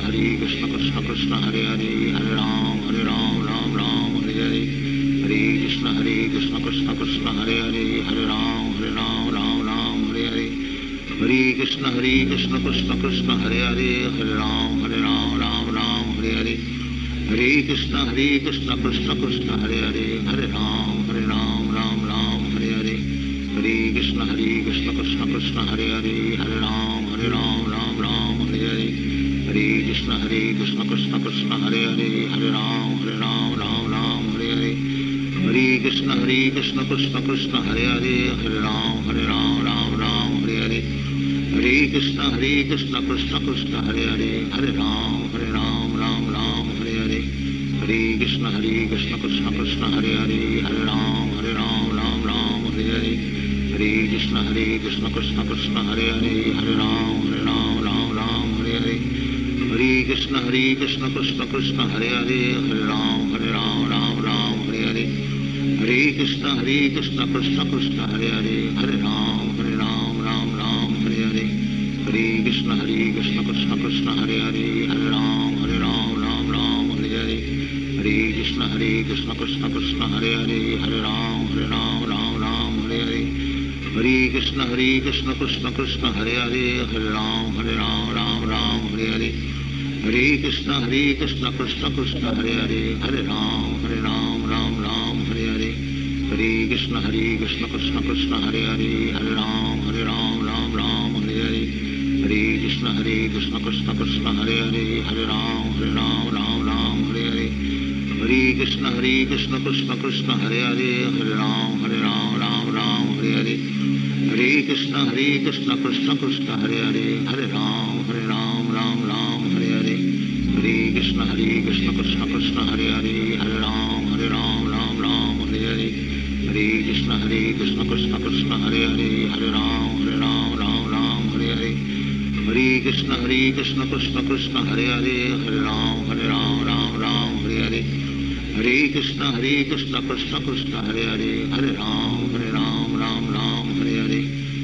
Hare Krishna Krishna Krishna Hare Hare Hare Ram Ram Ram Hare Hare Hare Krishna Krishna Krishna Hare Hare Hare Ram Ram Hare Hare Hare Krishna Krishna Krishna Hare Hare Hare Ram Ram Hare Hare Hare Krishna Krishna Krishna Hare Hare Hare Ram Ram Hare Hare Hare Krishna Krishna Krishna Hare Hare Hare Ram Ram Hare Hare Hare Krishna Krishna Krishna Hare Hare Hare Ram Ram Hare Hare Hare Krishna Krishna Krishna Hare Hare Hare Ram Ram Hare Hare Hare Krishna Krishna Krishna Hare Hare Hare Ram Ram Hare Hare Hare Krishna Krishna Krishna Hare Hare Hare Ram Ram Hare Hare Hare Krishna Krishna Krishna Hare Hare Hare Ram Ram Hare Hare Hare Krishna Krishna Krishna Hare Hare Hare Ram Ram Hare Hare Hare Krishna Krishna Krishna Hare Hare Hare Ram Ram Hare Hare Hare Krishna Krishna Krishna Hare Hare Hare Ram Ram Hare Hare Hare Krishna Krishna Krishna Hare Hare Hare Ram Ram Hare Hare Hare Krishna Krishna Krishna Hare Hare Hare Ram Ram Hare Hare Hare Krishna Krishna Krishna Hare Hare Hare Ram Ram Hare Hare Hare Krishna Krishna Krishna Hare Hare Hare Ram Ram Hare Hare Hare Krishna Krishna Krishna Hare Hare Hare Ram Ram Hare Hare Hare Krishna Krishna Krishna Hare Hare Hare Ram Ram Hare Hare Hare Krishna Krishna Krishna Hare Hare Hare Ram Ram Hare Hare Hare Krishna Krishna Krishna Hare Hare Hare Ram Ram Hare Hare Hare Krishna Krishna Krishna Hare Hare Hare Ram Ram Hare Hare Hare Krishna Krishna Krishna Hare Hare Hare Ram Ram Hare Hare Hare Krishna Krishna Krishna Hare Hare Hare Ram Ram Hare Hare Hare Krishna Krishna Krishna Hare Hare Hare Ram Ram Hare Hare Hare Krishna Krishna Krishna Hare Hare Hare Ram Ram Hare Hare Hare Krishna Krishna Krishna Hare Hare Hare Ram Ram Hare Hare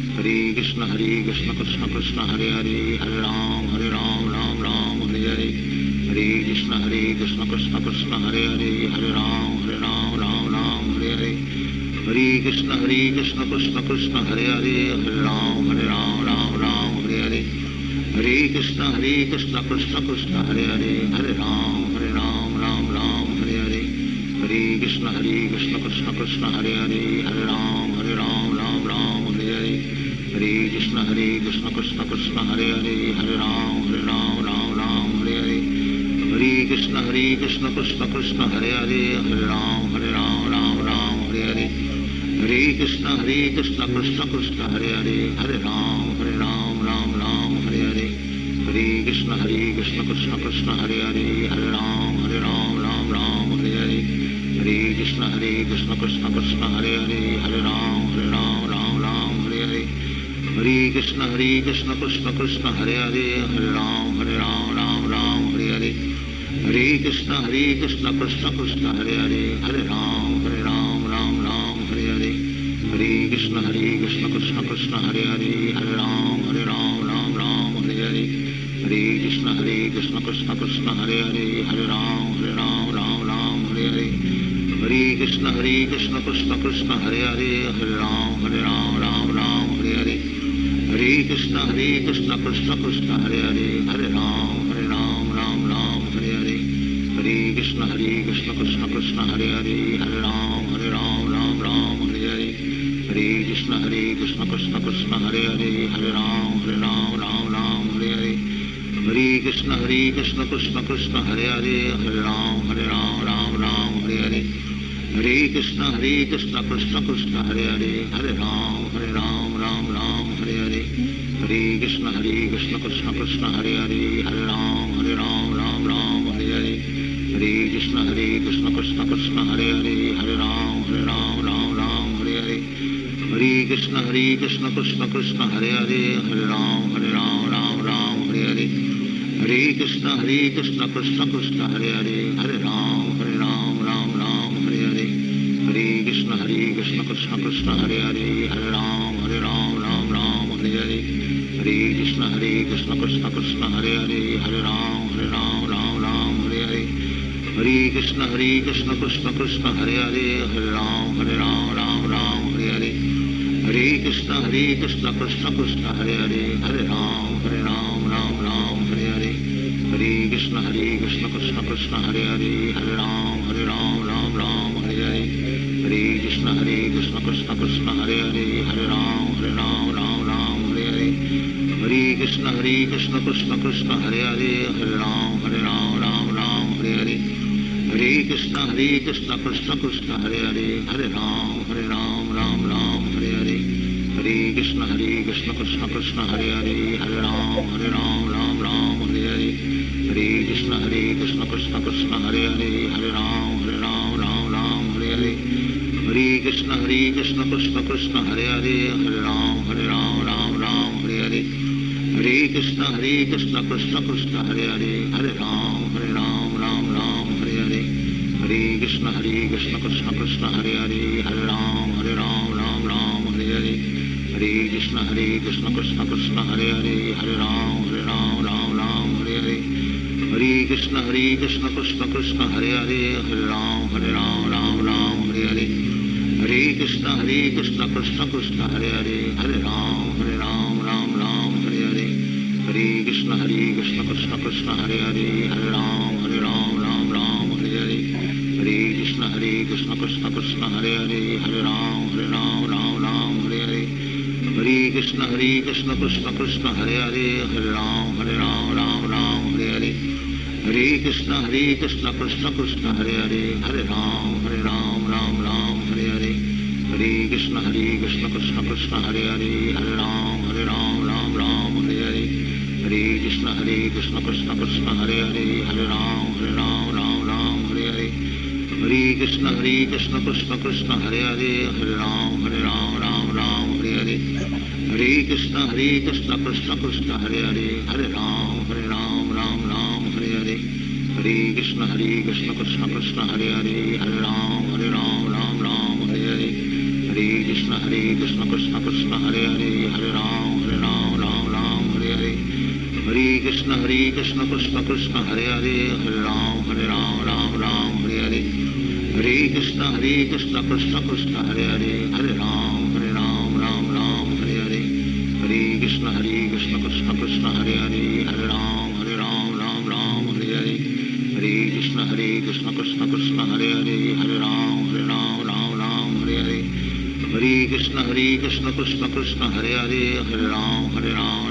Hare Krishna Krishna Krishna Hare Hare Hare Ram Ram Hare Hare Hare Krishna Krishna Krishna Hare Hare Hare Ram Ram Hare Hare Hare Krishna Krishna Krishna Hare Hare Hare Ram Ram Hare Hare Hare Krishna Krishna Krishna Hare Hare Hare Ram Ram Hare Hare Hare Krishna Krishna Krishna Hare Hare Hare Ram Ram Hare Hare Hare Krishna Krishna Krishna Hare Hare Hare Ram Ram Hare Hare Hare Krishna Krishna Krishna Hare Hare Hare Ram Ram Hare Hare Hare Krishna Krishna Krishna Hare Hare Hare Ram Ram Hare Hare Hare Krishna Krishna Krishna Hare Hare Hare Ram Ram Hare Hare Hare Krishna Krishna Krishna Hare Hare Hare Ram Ram Hare Hare Hare Krishna Krishna Krishna Hare Hare Hare Ram Ram Hare Hare Hare Krishna Krishna Krishna Hare Hare Hare Ram Ram Hare Hare Hare Krishna Krishna Krishna Hare Hare Hare Ram Ram Hare Hare Hare Krishna Krishna Krishna Hare Hare Hare Ram Ram Hare Hare Hare Krishna Krishna Krishna Hare Hare Hare Ram Ram Hare Hare Hare Krishna Krishna Krishna Hare Hare Hare Ram Ram Hare Hare Hare Krishna Krishna Krishna Hare Hare Hare Ram Ram Hare Hare Hare Krishna Krishna Krishna Hare Hare Hare Ram Ram Hare Hare Hare Krishna Krishna Krishna Hare Hare Hare Ram Ram Hare Hare Hare Krishna Krishna Krishna Hare Hare Hare Ram Ram Hare Hare Hare Krishna Krishna Krishna Hare Hare Hare Ram Ram Hare Hare Hare Krishna Krishna Krishna Hare Hare Hare Ram Ram Hare Hare, Hare Krishna Krishna Krishna Hare Hare, Hare Ram Ram Ram Hare Hare, Hare Krishna Krishna Krishna Hare Hare, Hare Ram Ram Ram Hare Hare, Hare Krishna Krishna Krishna Hare Hare, Hare Ram Ram Hare Hare, Hare Krishna Krishna Krishna Hare Hare, Hare Ram Ram Hare Hare, Hare Krishna Krishna Krishna Hare Hare, Hare Ram Hare Hare, Hare Krishna Krishna Krishna Hare Hare, Hare Ram Ram Hare Hare, Hare Krishna Krishna Krishna Hare Hare, Hare Ram Ram Hare Hare, Hare Krishna Krishna Krishna Hare Hare, Hare Ram Ram Hare Hare, Hare Krishna Krishna Krishna Hare Hare, Hare Ram Hare Hare, Hare Krishna Krishna Krishna Hare Hare, Hare Ram Hare Hare, Hare Krishna Krishna Krishna Hare Hare, Hare Ram Hare Hare, Hare Krishna Krishna Krishna Hare Hare, Hare Ram Hare Hare, Hare Krishna Krishna Krishna Hare Hare, Hare Ram Hare Hare, Hare Krishna Krishna Krishna Hare Hare, Hare Ram Hare Hare, Hare Krishna Krishna Krishna Hare Hare, Hare Ram Hare Hare, Hare Krishna Krishna Krishna Hare Hare, Hare Ram Hare Hare, Hare Krishna Krishna Krishna Hare Hare, Hare Ram Hare Hare, Hare Krishna Krishna Krishna Hare Hare, Hare Ram Hare Hare, Hare Krishna Krishna Krishna Hare Hare, Hare Ram Hare Hare, Hare Krishna Krishna Krishna Hare Hare, Hare Ram Hare Hare, Hare Krishna Krishna Krishna Hare Hare, Hare Ram Hare Hare, Hare Krishna Krishna Krishna Hare Hare, Hare Ram Hare Hare, Hare Krishna Krishna Krishna Hare Hare, Hare Ram Hare Hare, Hare Krishna Krishna Krishna Hare Hare, Hare Ram Hare Hare, Hare Krishna Krishna Krishna Hare Hare, Hare Ram Hare Hare, Hare Krishna Krishna Krishna Hare Hare, Hare Ram Hare Hare, Hare Krishna Krishna Krishna Hare Hare, Hare Ram Hare Hare, Hare Krishna Krishna Krishna Hare Hare, Hare Ram Hare Hare, Hare Krishna Krishna Krishna Hare Hare, Hare Ram Hare Hare, Hare Krishna Krishna Krishna Hare Hare, Hare Ram Hare Hare, Hare Krishna Krishna Krishna Hare Hare, Hare Ram Hare Hare, Hare Krishna Krishna Krishna Hare Hare, Hare Ram Hare Hare, Hare Krishna Krishna Krishna Hare Hare, Hare Ram Hare Hare, Hare Krishna Krishna Krishna Hare Hare, Hare Ram Hare Hare,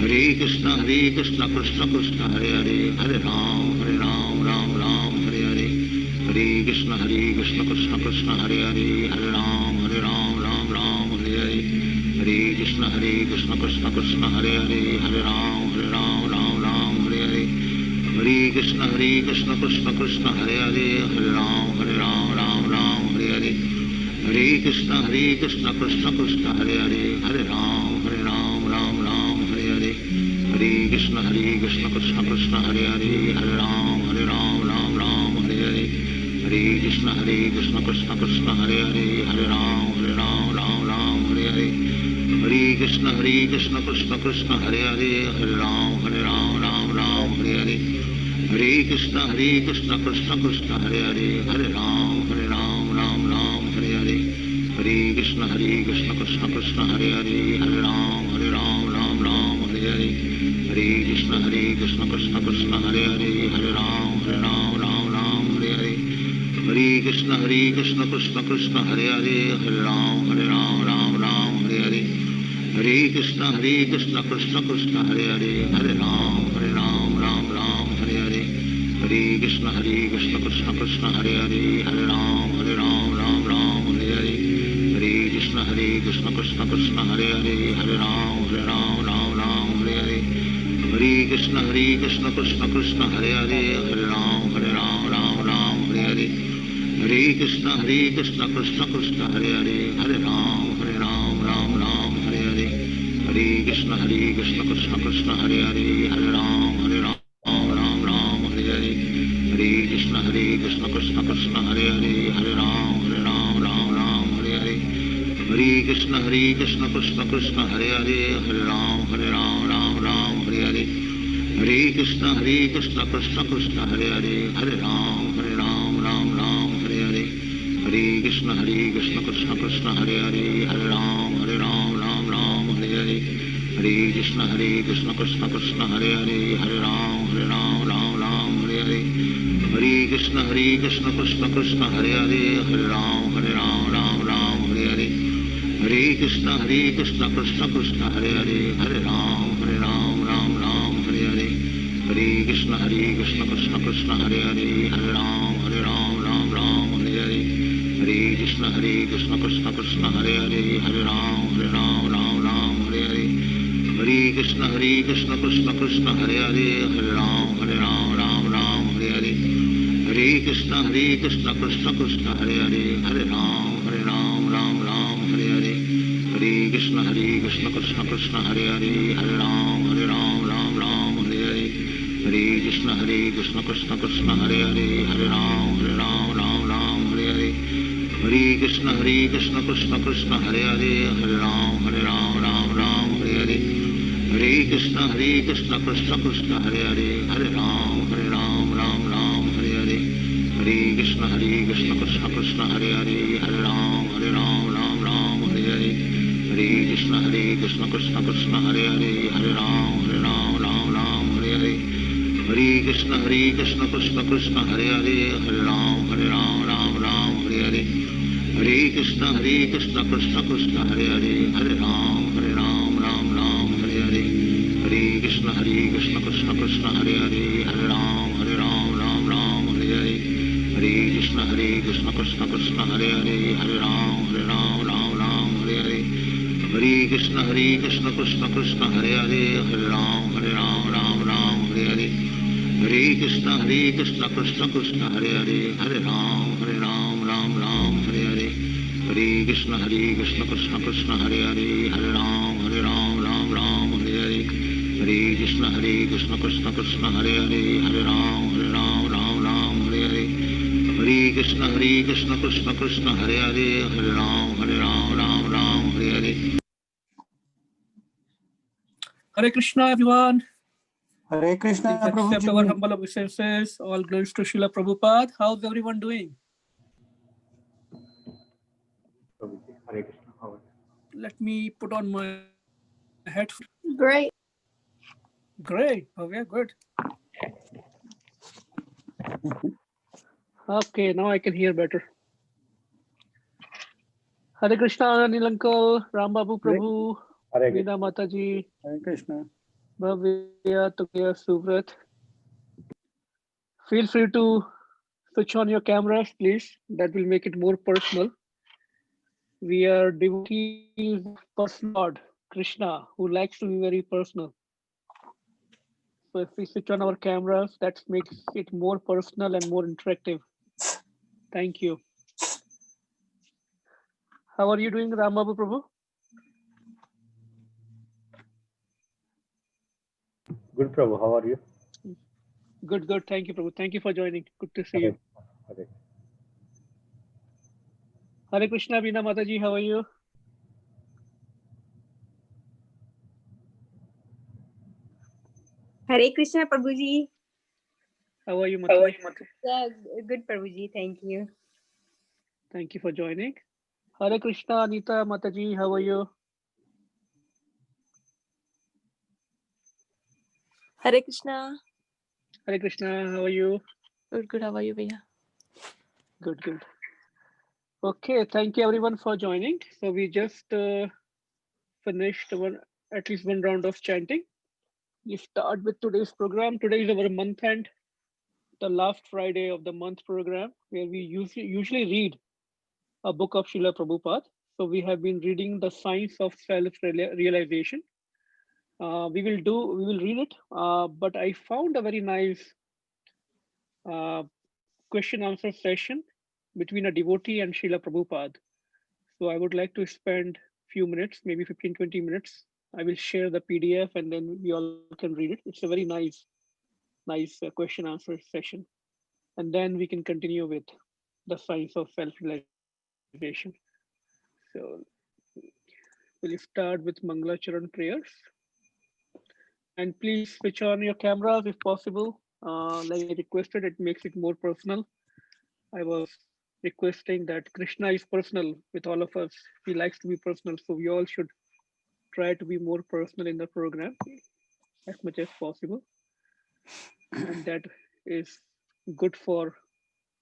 Hare Krishna Krishna Krishna Hare Hare, Hare Ram Hare Hare, Hare Krishna Krishna Krishna Hare Hare, Hare Ram Hare Hare, Hare Krishna Krishna Krishna Hare Hare, Hare Ram Hare Hare, Hare Krishna Krishna Krishna Hare Hare, Hare Ram Hare Hare, Hare Krishna Krishna Krishna Hare Hare, Hare Ram Hare Hare, Hare Krishna Krishna Krishna Hare Hare, Hare Ram Hare Hare, Hare Krishna Krishna Krishna Hare Hare, Hare Ram Hare Hare, Hare Krishna Krishna Krishna Hare Hare, Hare Ram Hare Hare, Hare Krishna Krishna Krishna Hare Hare, Hare Ram Hare Hare, Hare Krishna Krishna Krishna Hare Hare, Hare Ram Hare Hare, Hare Krishna Krishna Krishna Hare Hare, Hare Ram Hare Hare, Hare Krishna Krishna Krishna Hare Hare, Hare Ram Hare Hare, Hare Krishna Krishna Krishna Hare Hare, Hare Ram Hare Hare, Hare Krishna Krishna Krishna Hare Hare, Hare Ram Hare Hare, Hare Krishna Krishna Krishna Hare Hare, Hare Ram Hare Hare, Hare Krishna Krishna Krishna Krishna Hare Hare Hare Ram Ram Ram Hare Hare Hare Krishna Krishna Krishna Hare Hare Hare Ram Ram Hare Hare Hare Krishna Krishna Krishna Hare Hare Hare Ram Ram Hare Hare Hare Krishna Krishna Krishna Hare Hare Hare Ram Ram Hare Hare Hare Krishna Krishna Krishna Hare Hare Hare Ram Ram Hare Hare Hare Krishna Krishna Krishna Hare Hare Hare Ram Ram Hare Hare Hare Krishna Krishna Krishna Hare Hare Hare Ram Ram Hare Hare Hare Krishna Krishna Krishna Hare Hare Hare Ram Ram Hare Hare Hare Krishna Krishna Krishna Hare Hare Hare Ram Hare Hare Hare Krishna Krishna Krishna Hare Hare Hare Ram Hare Hare Hare Krishna Krishna Krishna Hare Hare Hare Ram Hare Hare Hare Krishna Krishna Krishna Hare Hare Hare Ram Hare Hare Hare Krishna Krishna Krishna Hare Hare Hare Ram Hare Hare Hare Krishna Krishna Krishna Hare Hare Hare Ram Hare Hare Hare Krishna Krishna Krishna Hare Hare Hare Ram Hare Hare Hare Krishna Krishna Krishna Hare Hare Hare Ram Hare Hare Hare Krishna Krishna Krishna Hare Hare Hare Ram Hare Hare Hare Krishna Krishna Krishna Hare Hare Hare Ram Hare Hare Hare Krishna Krishna Krishna Hare Hare Hare Ram Hare Hare Hare Krishna Krishna Krishna Hare Hare Hare Ram Hare Hare Hare Krishna Krishna Krishna Hare Hare Hare Ram Hare Hare Hare Krishna Krishna Krishna Hare Hare Hare Ram Hare Hare Hare Krishna Krishna Krishna Hare Hare Hare Ram Hare Hare Hare Krishna Krishna Krishna Hare Hare Hare Ram Hare Hare Hare Krishna Krishna Krishna Hare Hare Hare Ram Hare Hare Hare Krishna, everyone. Hare Krishna, Please accept Prabhuji. our humble obeisances. All glories to Srila Prabhupada. How's everyone doing? Hare Krishna. How are you? Let me put on my headphones. Great. Great. Okay, good. Okay, now I can hear better. Hare Krishna, Anil Uncle, Ram Babu Prabhu, Hare Veena Mataji, Hare Krishna. Bhavya, Tukya, Suvrat. Feel free to switch on your cameras, please. That will make it more personal. We are devotees of personal Lord, Krishna, who likes to be very personal. So if we switch on our cameras, that makes it more personal and more interactive. Thank you. How are you doing, Ram Babu Prabhu? Good, Prabhu. How are you? Good, good. Thank you, Prabhu. Thank you for joining. Good to see Hare you. Hare. Hare Krishna, Veena Mataji, how are you? Hare Krishna, Prabhuji. How are you, Mataji? Yeah, good, Prabhuji. Thank you. Thank you for joining. Hare Krishna, Anita Mataji, how are you? Hare Krishna. Hare Krishna, how are you? Good, good. How are you, Bhaiya? Good, good. Okay, thank you everyone for joining. So we just finished at least one round of chanting. We start with today's program. Today is our month end, the last Friday of the month program, where we usually read a book of Srila Prabhupada. So we have been reading The Science of Self-Realization. We will read it, but I found a very nice question answer session between a devotee and Srila Prabhupada. So I would like to spend few minutes, maybe 15-20 minutes. I will share the PDF and then we all can read it. It's a very nice question answer session. And then we can continue with the science of self-realization. So we'll start with Mangalacharan prayers. And please switch on your cameras if possible. Like I requested, it makes it more personal. I was requesting that Krishna is personal with all of us. He likes to be personal, so we all should try to be more personal in the program as much as possible. And that is good for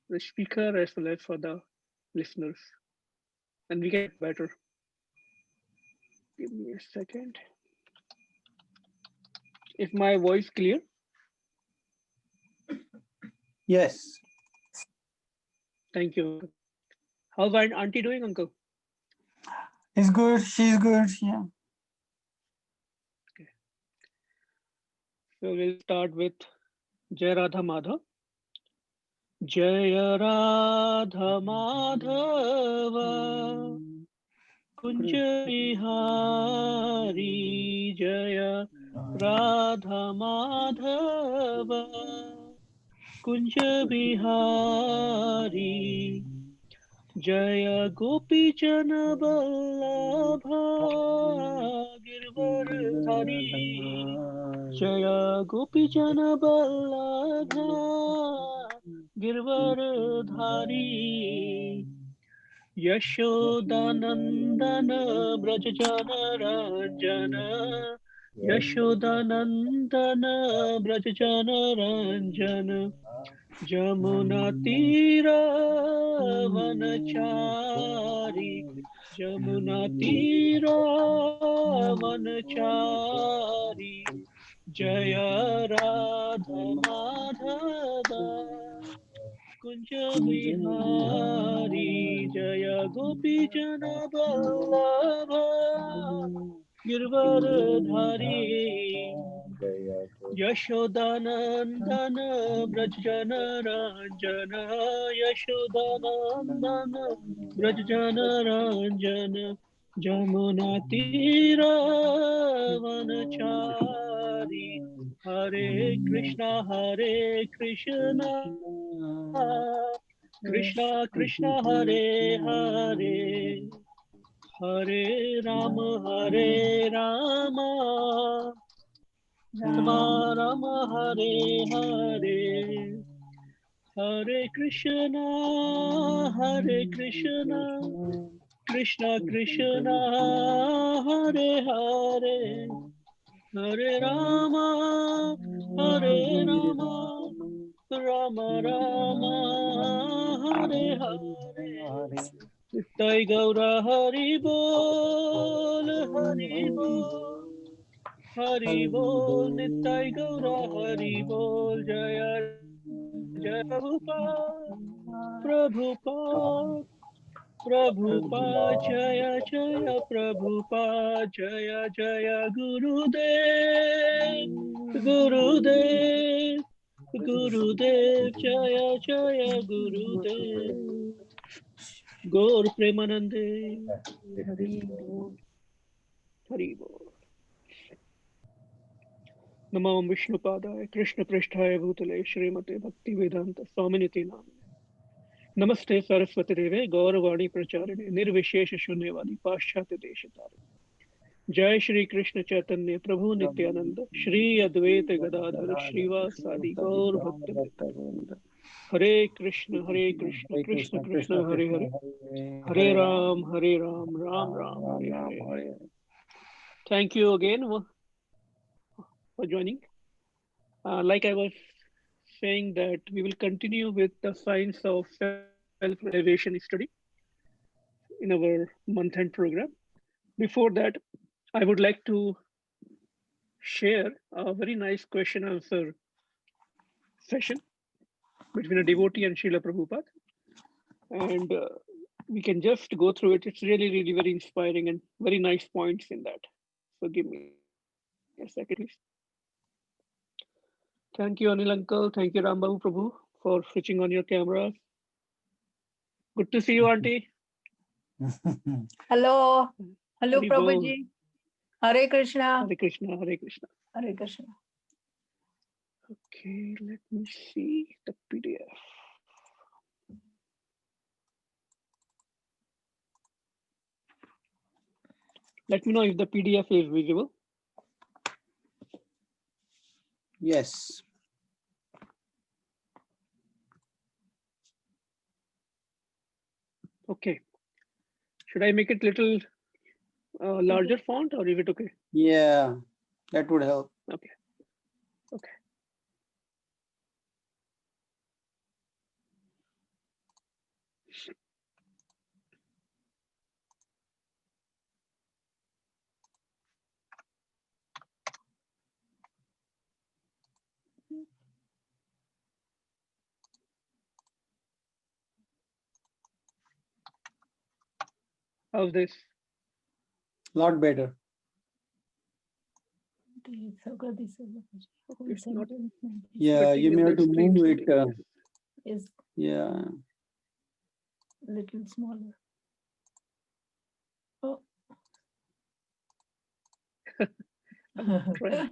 the speaker as well as for the listeners. And we get better. Give me a second. Is my voice clear? Yes. Thank you. How's auntie doing, uncle? It's good. She's good. Yeah. So we'll start with Jai Radha Madhav. Jai Radha Madhava Kunja Bihari Jaya Radha Madhava Kunja Bihari Jaya Gopi Jana Vallabha Girdhari Jaya Gopi Jana Vallabha Girdhari Yashodanandana Brajajana Ranjana Yashodanandana Brajajana Ranjana Jamuna Tira Vanachari Jamuna Tira Vanachari Jaya Radha Madhava Kunja Bihari Jaya Gopi Jana Vallabha Girdhari Yashodanandana Brajjana Ranjana Yashodanandana Brajjana Ranjana Jamuna Tira Vanachari Hare Krishna Krishna Krishna Hare Hare Hare Rama Rama Rama Hare Hare Hare Krishna Krishna Krishna Hare Hare Hare Rama Rama Rama Hare Hare Nittai Gaura Hari Bol Hari Bol Nittai Gaura Hari Bol Jaya Jaya Prabhupada Jaya Jaya Prabhupada Jaya Jaya Gurudev Jaya Jaya Gurudev Gaur Premanande Hari Bol Namo Vishnu Padaya Krishna Pristhaya Bhutale Srimate Bhakti Vedanta Swaminiti Namane Namaste Saraswati Deve Gauravani Pracharine Nirvishesha Shunyavadi Paschatya Deshatare Jai Shri Krishna Chaitanya Prabhu Nityananda Shri Advaita Gadadhar Srivasadi Gaur Bhakta Hare Krishna Krishna Krishna Hare Hare Hare Ram Ram Ram Hare Hare. Thank you again for joining. Like I was saying that we will continue with the science of self-realization study in our month-end program. Before that, I would like to share a very nice question-answer session between a devotee and Srila Prabhupada. And we can just go through it. It's really very inspiring and very nice points in that. So give me a second, please. Thank you, Anil Uncle. Thank you, Rambabu Prabhu, for switching on your cameras. Good to see you, Auntie. Hello. Hello, Hari Prabhuji. Hare Krishna. Hare Krishna, Hare Krishna. Hare Krishna. Okay, let me see the PDF. Let me know if the PDF is visible. Yes. Okay. Should I make it little larger font or is it okay? Yeah, that would help. Okay. Okay. How's this? Lot better. It's not Yeah, fitting you in may the have to screen move it. size. Is Yeah. little smaller. Oh. Try.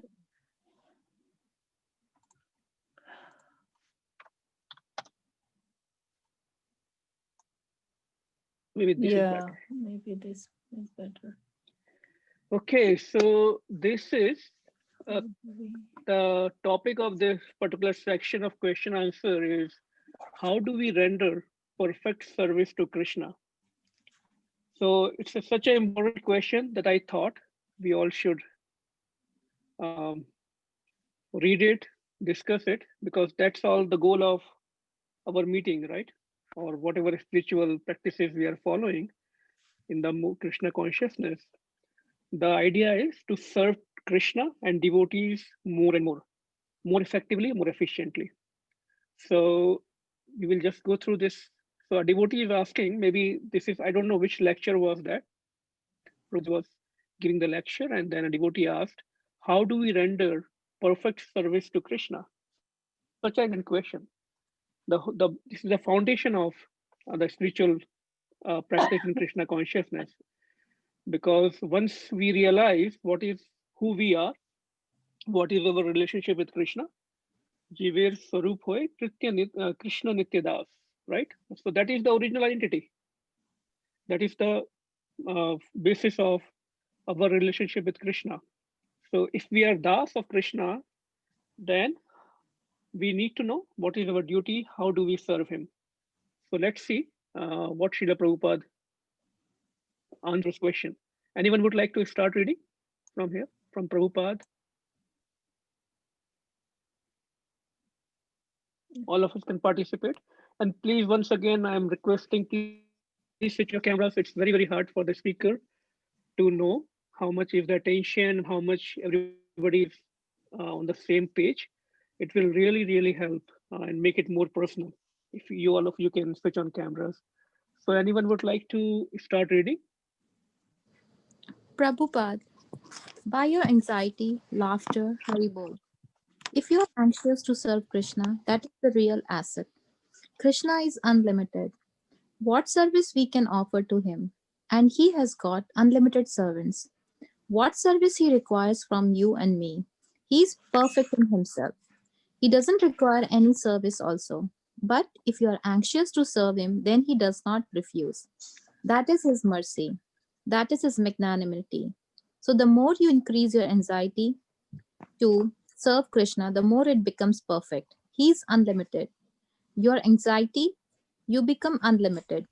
Maybe this is Yeah, better. maybe this is better. Okay, so this is the topic of this particular section of question answer is how do we render perfect service to Krishna? So it's such an important question that I thought we all should read it, discuss it, because that's all the goal of our meeting, right? Or whatever spiritual practices we are following in the Krishna consciousness. The idea is to serve Krishna and devotees more and more effectively, more efficiently. So we will just go through this. So a devotee is asking, maybe this is, I don't know which lecture was that. Prabhupada was giving the lecture and then a devotee asked, how do we render perfect service to Krishna? Such an question. This is the foundation of the spiritual practice in Krishna consciousness. Because once we realize who we are, what is our relationship with Krishna, Jiver Swarup Hoy Krishna Nitya Das, right? So that is the original identity. That is the basis of our relationship with Krishna. So if we are Das of Krishna, then we need to know what is our duty, how do we serve him. So let's see what Srila Prabhupada answers question. Anyone would like to start reading from here, from Prabhupada? All of us can participate. And please, once again, I'm requesting, please switch your cameras. It's very, very hard for the speaker to know how much is the attention, how much everybody is on the same page. It will really, really help and make it more personal if you all of you can switch on cameras. So anyone would like to start reading? Prabhupada, by your anxiety, laughter, Haribol. If you are anxious to serve Krishna, that is the real asset. Krishna is unlimited. What service we can offer to him? And he has got unlimited servants. What service he requires from you and me? He is perfect in himself. He doesn't require any service also. But if you are anxious to serve him, then he does not refuse. That is his mercy. That is his magnanimity. So the more you increase your anxiety to serve Krishna, the more it becomes perfect. He is unlimited. Your anxiety, you become unlimited.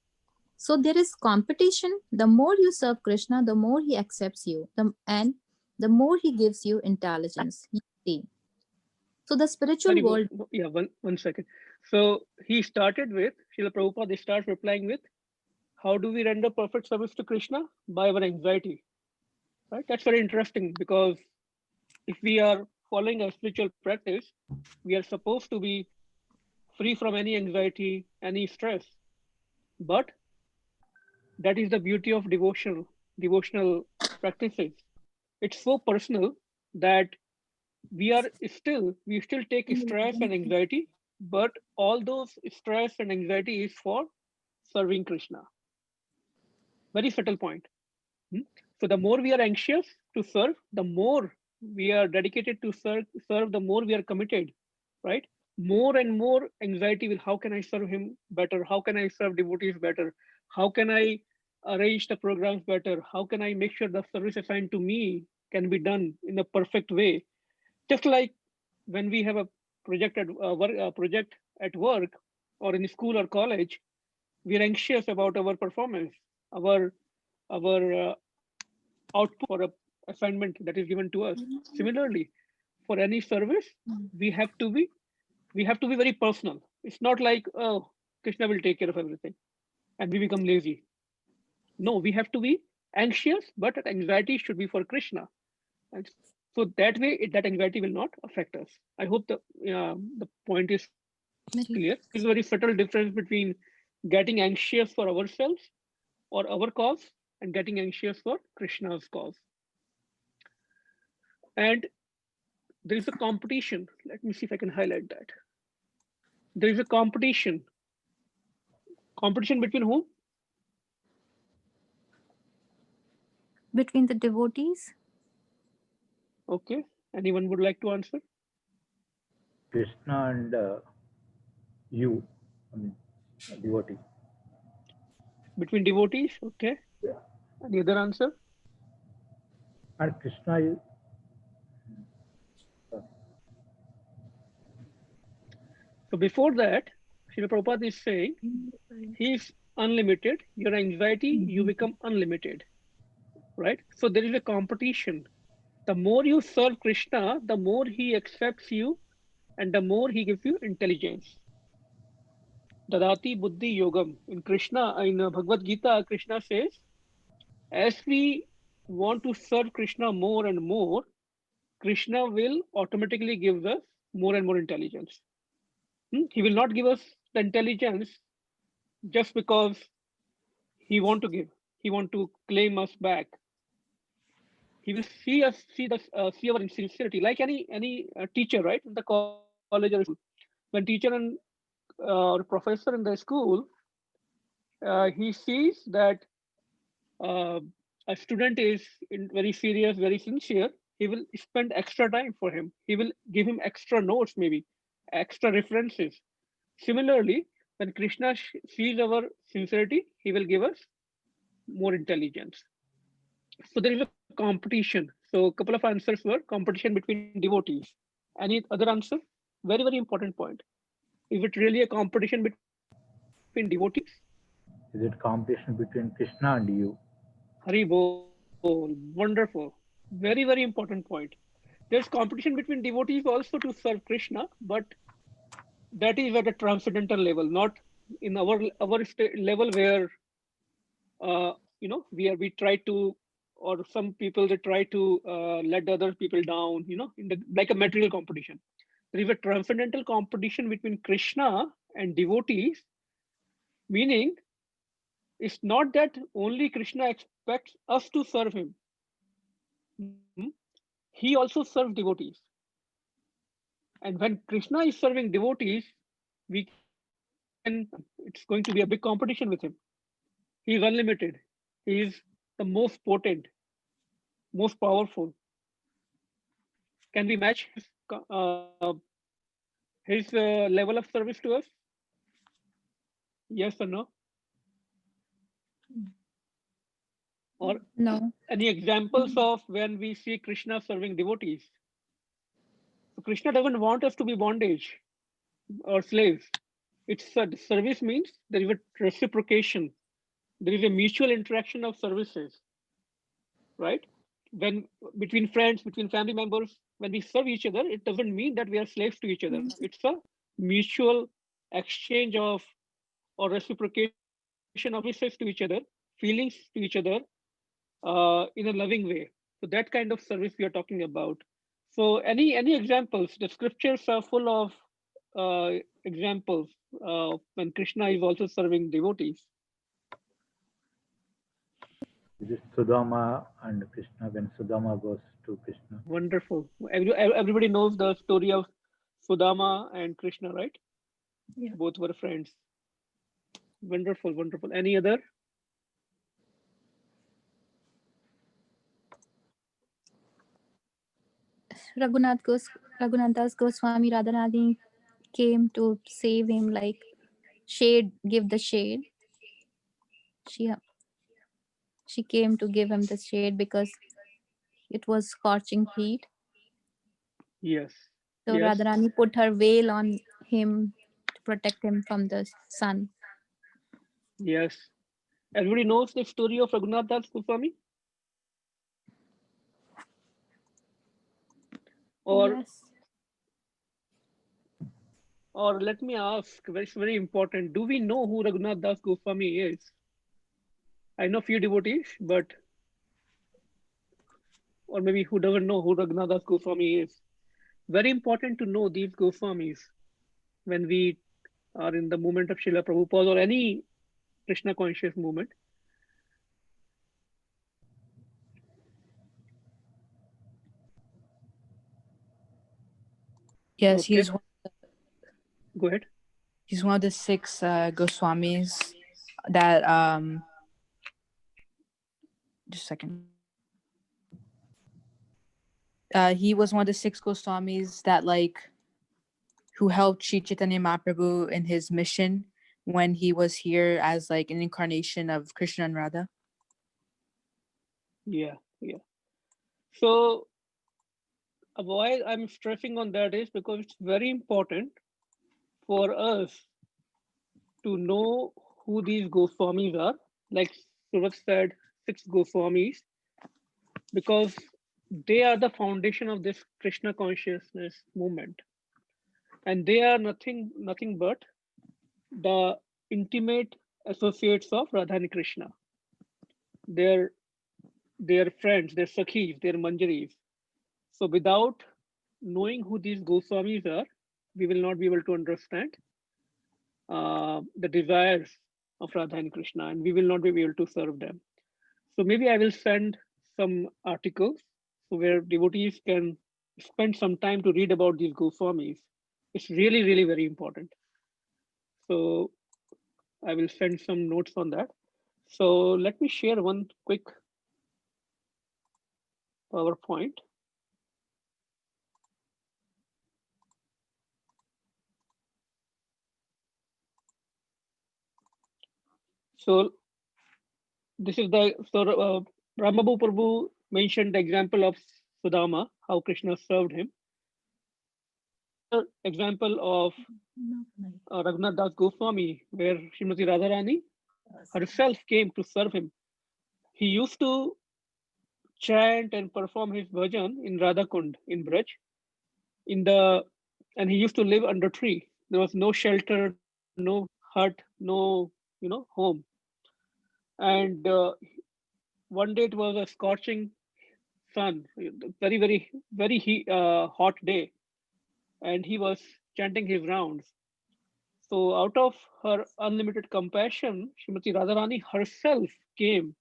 So there is competition. The more you serve Krishna, the more he accepts you, and the more he gives you intelligence. So the spiritual world. Yeah, one second. So he started with, Srila Prabhupada, they start replying with, how do we render perfect service to Krishna? By our anxiety, right? That's very interesting because if we are following a spiritual practice, we are supposed to be free from any anxiety, any stress. But that is the beauty of devotional practices. It's so personal that we still take stress and anxiety, but all those stress and anxiety is for serving Krishna. Very subtle point. So the more we are anxious to serve, the more we are dedicated to serve, the more we are committed, right? More and more anxiety will, how can I serve him better? How can I serve devotees better? How can I arrange the programs better? How can I make sure the service assigned to me can be done in a perfect way? Just like when we have a project at work or in school or college, we are anxious about our performance, our output for a assignment that is given to us. Similarly, for any service, we have to be very personal. It's not like, oh, Krishna will take care of everything and we become lazy. No, we have to be anxious, but that anxiety should be for Krishna. And so that way, that anxiety will not affect us. I hope the point is clear. There's a very subtle difference between getting anxious for ourselves or our cause and getting anxious for Krishna's cause. And there is a competition. Let me see if I can highlight that. There is a competition. Competition between whom? Between the devotees? Okay. Anyone would like to answer? Krishna and you, I mean, devotee. Between devotees? Okay. Yeah. Any other answer? And Krishna is. So before that, Srila Prabhupada is saying, he is unlimited. Your anxiety, you become unlimited, right? So there is a competition. The more you serve Krishna, the more he accepts you and the more he gives you intelligence. Dadati Buddhi Yogam. In Bhagavad Gita, Krishna says, as we want to serve Krishna more and more, Krishna will automatically give us more and more intelligence. He will not give us the intelligence just because he want to give. He want to claim us back. He will see our sincerity, like any teacher, right? In the college or school. When teacher and or professor in the school, he sees that a student is very serious, very sincere, he will spend extra time for him. He will give him extra notes, maybe extra references. Similarly, when Krishna sees our sincerity, he will give us more intelligence. So there is a competition. So a couple of answers were competition between devotees. Any other answer? Very, very important point. Is it really a competition between devotees? Is it competition between Krishna and you? Hari Bol, wonderful. Very, very important point. There's competition between devotees also to serve Krishna, but that is at a transcendental level, not in our level where we try to, or some people they try to let other people down, like a material competition. There is a transcendental competition between Krishna and devotees, meaning it's not that only Krishna expects us to serve him. He also serves devotees. And when Krishna is serving devotees, it's going to be a big competition with him. He is unlimited. He is the most potent, most powerful. Can we match his level of service to us? Yes or no? Or No. any examples of when we see Krishna serving devotees? So Krishna doesn't want us to be bondage or slaves. It's service means there is a reciprocation. There is a mutual interaction of services, right? When between friends, between family members, when we serve each other, it doesn't mean that we are slaves to each other. It's a mutual exchange of or reciprocation of services to each other, feelings to each other in a loving way. So that kind of service we are talking about. So any examples? The scriptures are full of examples when Krishna is also serving devotees. This is Sudama and Krishna when Sudama goes to Krishna. Wonderful. Everybody knows the story of Sudama and Krishna, right? Yeah. Both were friends. Wonderful, wonderful. Any other? Raghunath Das Goswami Radharani came to save him, like give the shade. She came to give him the shade because it was scorching heat. Yes. So Yes. Radharani put her veil on him to protect him from the sun. Yes. Everybody knows the story of Raghunath Das Goswami? Or Yes. or let me ask, it's very important. Do we know who Raghunath Das Goswami is? I know few devotees, but or maybe who doesn't know who Raghunath Das Goswami is. Very important to know these Goswamis when we are in the movement of Srila Prabhupada or any Krishna conscious movement. Yes, Okay, go ahead. he's one of the 6 Goswamis that just a second. He was one of the 6 Goswamis that who helped Sri Chaitanya Mahaprabhu in his mission when he was here as an incarnation of Krishna and Radha. Yeah. So why I'm stressing on that is because it's very important for us to know who these Goswamis are. Like Surat said, 6 Goswamis, because they are the foundation of this Krishna consciousness movement. And they are nothing but the intimate associates of Radha and Krishna. Their friends, their sakhis, their manjaris. So without knowing who these Goswamis are, we will not be able to understand the desires of Radha and Krishna, and we will not be able to serve them. So maybe I will send some articles so where devotees can spend some time to read about these Goswamis. It's really, really very important. So I will send some notes on that. So let me share one quick PowerPoint. So this is the Ramababu Prabhu mentioned the example of Sudama, how Krishna served him. Example of Raghunath Das Goswami, where Srimati Radharani herself came to serve him. He used to chant and perform his bhajan in Radhakund in Braj. And he used to live under tree. There was no shelter, no hut, no home. And one day it was a scorching sun, very, very, very hot day. And he was chanting his rounds. So out of her unlimited compassion, Srimati Radharani herself came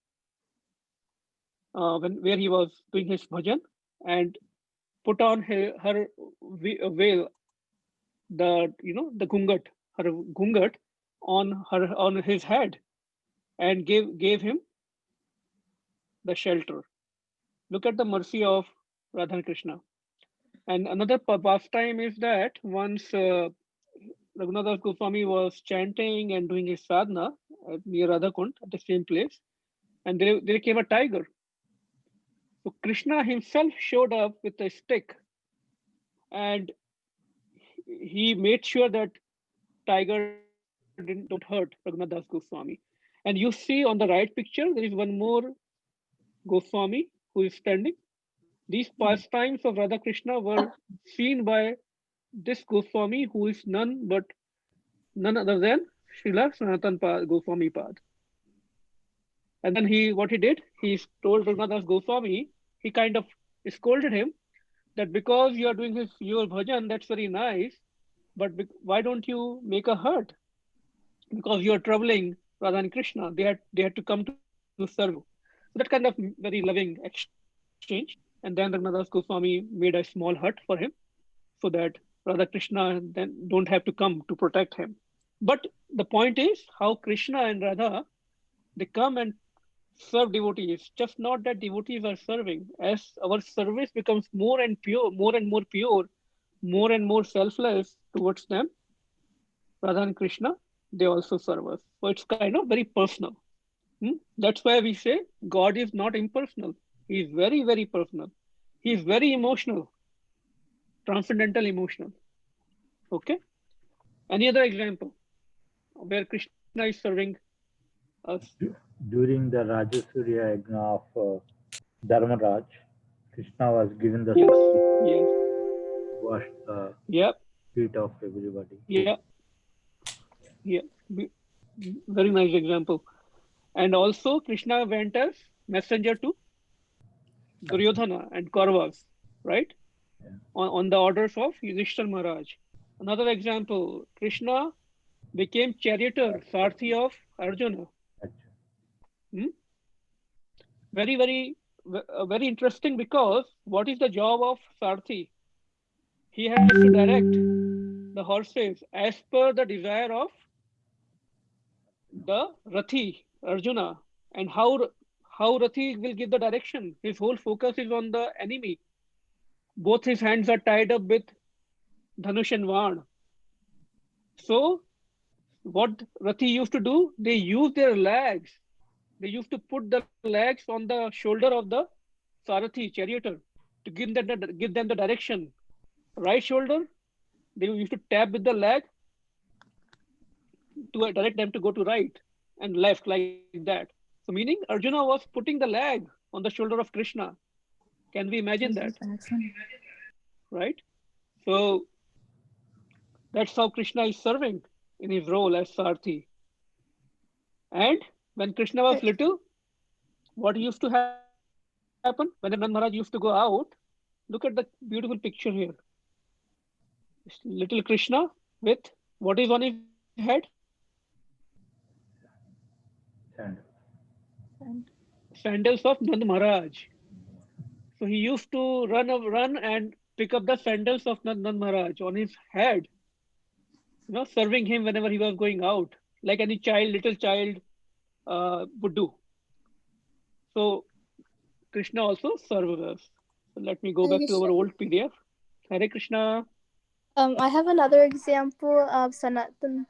where he was doing his bhajan and put on her veil, the gungat, her gungat on his head, and gave him the shelter. Look at the mercy of Radha and Krishna. And another pastime is that once Raghunath Das Goswami was chanting and doing his sadhana near Radhakund at the same place, and there came a tiger. So Krishna himself showed up with a stick, and he made sure that tiger don't hurt Raghunath Das Goswami. And you see on the right picture, there is one more Goswami who is standing. These pastimes of Radha Krishna were seen by this Goswami, who is none other than Srila Sanatana Goswami Pad. And then what he did, he told Raghunath Das Goswami, he kind of scolded him that because you are doing your bhajan, that's very nice, but why don't you make a hut? Because you are troubling Radha and Krishna. They had to come to serve you. So that kind of very loving exchange. And then Raghunath Das Goswami made a small hut for him so that Radha Krishna then don't have to come to protect him. But the point is how Krishna and Radha, they come and serve devotees. Just not that devotees are serving. As our service becomes more and more pure, more and more selfless towards them, Radha and Krishna, they also serve us. So it's kind of very personal. That's why we say God is not impersonal. He is very, very personal. He is very emotional, transcendental emotional. Okay. Any other example where Krishna is serving us? During the Rajasurya Yagna of Dharmaraj, Krishna was given the Yes. service Yes. to wash the Yeah. feet of everybody. Yeah. Yeah. Very nice example. And also Krishna went as messenger to Duryodhana and Kauravas, right? Yeah. On the orders of Yudhishthir Maharaj. Another example, Krishna became charioteer, Sarthi of Arjuna. Hmm? Very, very interesting, because what is the job of Sarthi? He has to direct the horses as per the desire of the Rathi, Arjuna, and how Rathi will give the direction. His whole focus is on the enemy. Both his hands are tied up with Dhanush and Van. So what Rathi used to do, they use their legs. They used to put the legs on the shoulder of the Sarathi, charioteer, to give them the direction. Right shoulder, they used to tap with the leg to direct them to go to right, and left, like that. So meaning Arjuna was putting the leg on the shoulder of Krishna. Can we imagine that? Right? So that's how Krishna is serving in his role as Sarthi. And when Krishna was little, what used to happen? When Nand Maharaj used to go out, look at the beautiful picture here. Little Krishna with what is on his head? And Sandals of Nand Maharaj. So he used to run and pick up the sandals of Nand Maharaj on his head, serving him whenever he was going out, like any child, little child would do. So Krishna also serves us. So let me go Hare back to our Krishna. old PDF. Hare Krishna. I have another example of Sanatan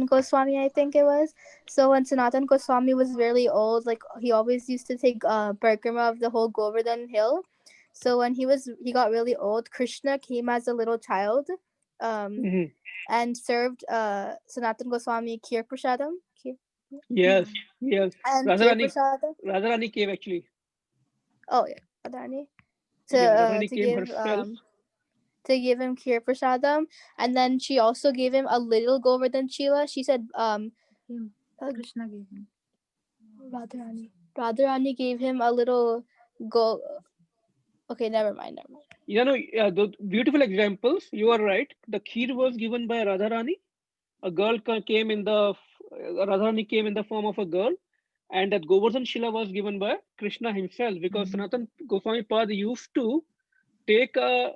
Goswami, I think it was. So when Sanatan Goswami was really old, like he always used to take parikrama of the whole Govardhan hill. So when he got really old, Krishna came as a little child, Mhm. and served Sanatan Goswami Kheer Prasadam. Yes, yes. And Kheer Radharani, Prasadam. Radharani came actually. Oh yeah, Radharani. Yeah, Radharani To came give herself. him Kheer Prasadam, and then she also gave him a little Govardhan Chila. She said Krishna gave him. Radharani gave him a little go. Okay, never mind. The beautiful examples. You are right. The kheer was given by Radharani. A girl came in the Radharani came in the form of a girl, and that Govardhan Shila was given by Krishna himself, because Sanatan Goswami Pad used to take a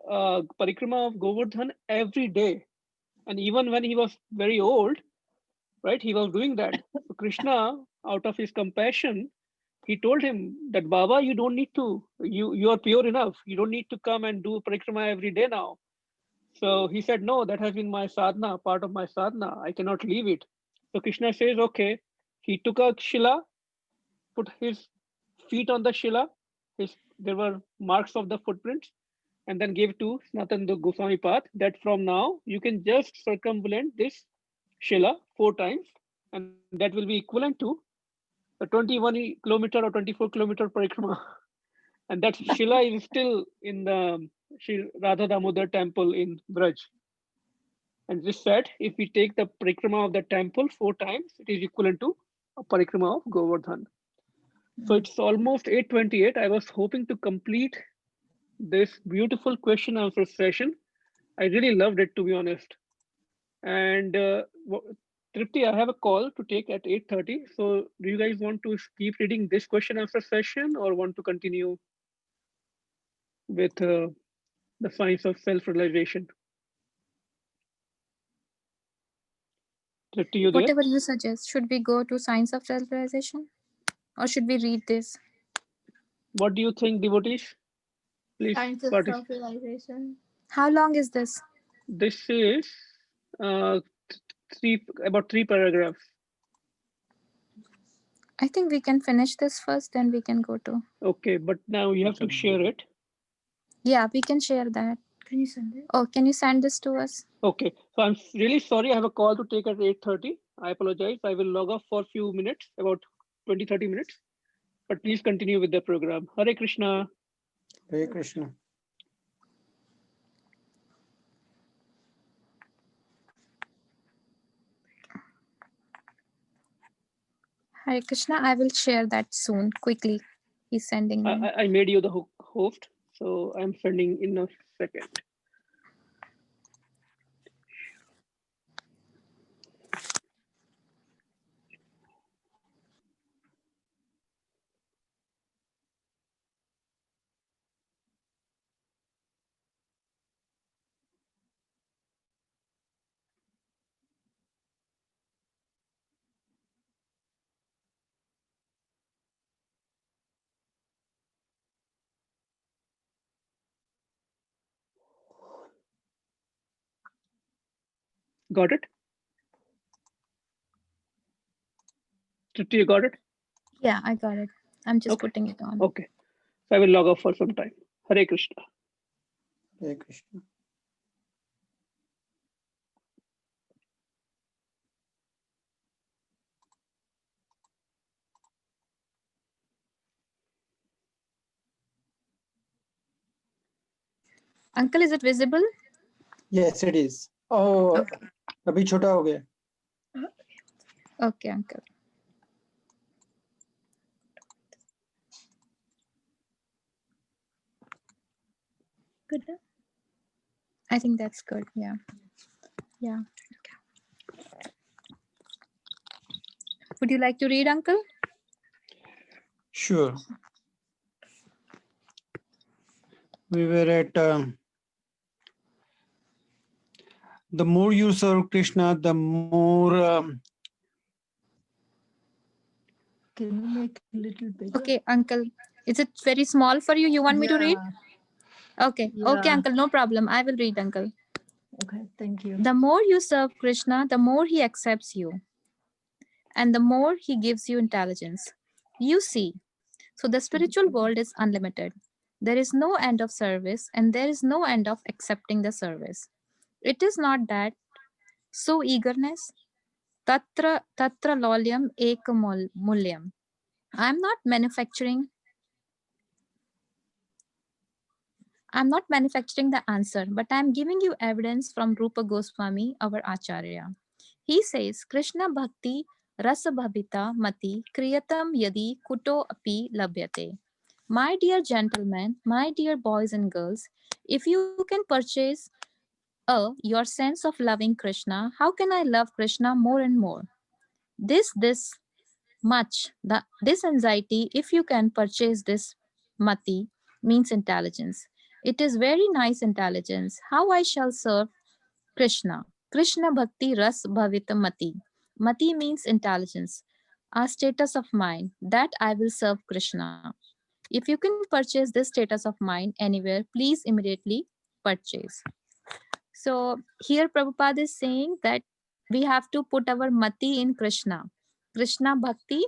parikrama of Govardhan every day, and even when he was very old, right, he was doing that. So Krishna, out of his compassion, he told him that Baba, you don't need to, you are pure enough. You don't need to come and do parikrama every day now. So he said, no, that has been my sadhana, part of my sadhana. I cannot leave it. So Krishna says, okay. He took a shila, put his feet on the shila. There were marks of the footprints, and then gave to Sanatana Goswami path that from now you can just circumambulate this shila 4 times, and that will be equivalent to a 21 kilometer or 24 kilometer parikrama. And that shila is still in the Radha Damodar temple in Braj. And this said, if we take the parikrama of the temple 4 times, it is equivalent to a parikrama of Govardhan. So it's almost 8:28. I was hoping to complete this beautiful question answer session. I really loved it, to be honest. And Tripti, I have a call to take at 8:30. So do you guys want to keep reading this question answer session, or want to continue with the science of self-realization? Tripti, you there? Whatever you suggest. Should we go to science of self-realization? Or should we read this? What do you think, devotees? Please Science of participate. self-realization. How long is this? This is about three paragraphs. I think we can finish this first, then we can go to. Okay, but now you have to share it. Yeah, we can share that. Can you send it? Oh, can you send this to us? Okay, so I'm really sorry. I have a call to take at 8:30. I apologize. I will log off for a few minutes, about 20-30 minutes. But please continue with the program. Hare Krishna. Hare Krishna. Hare Krishna, I will share that soon, quickly. He's sending me. I made you the host, so I'm sending in a second. Got it? Tripti, you got it? Yeah, I got it. I'm just Okay. putting it on. Okay. So I will log off for some time. Hare Krishna. Hare Krishna. Uncle, is it visible? Yes, it is. Oh, Okay. अभी छोटा हो गया. Okay, uncle. Good. Now? I think that's good. Yeah. Yeah. Would you like to read, uncle? Sure. We were at the more you serve Krishna, the more Can you make it a little bigger? Okay, uncle. Is it very small for you? You want me to read? Okay. Okay, Yeah. uncle. No problem. I will read, uncle. Okay, thank you. The more you serve Krishna, the more he accepts you. And the more he gives you intelligence. You see. So the spiritual world is unlimited. There is no end of service and there is no end of accepting the service. It is not that. So eagerness. Tatra lolyam eka mulyam. I'm not manufacturing the answer, but I'm giving you evidence from Rupa Goswami, our Acharya. He says, Krishna Bhakti Rasa Bhabita Mati Kriyatam Yadi Kuto Api Labhyate. My dear gentlemen, my dear boys and girls, if you can purchase your sense of loving Krishna, how can I love Krishna more and more? This anxiety, if you can purchase this mati, means intelligence. It is very nice intelligence. How I shall serve Krishna. Krishna Bhakti Ras Bhavita Mati. Mati means intelligence, a status of mind that I will serve Krishna. If you can purchase this status of mind anywhere, please immediately purchase. So here Prabhupada is saying that we have to put our mati in Krishna. Krishna Bhakti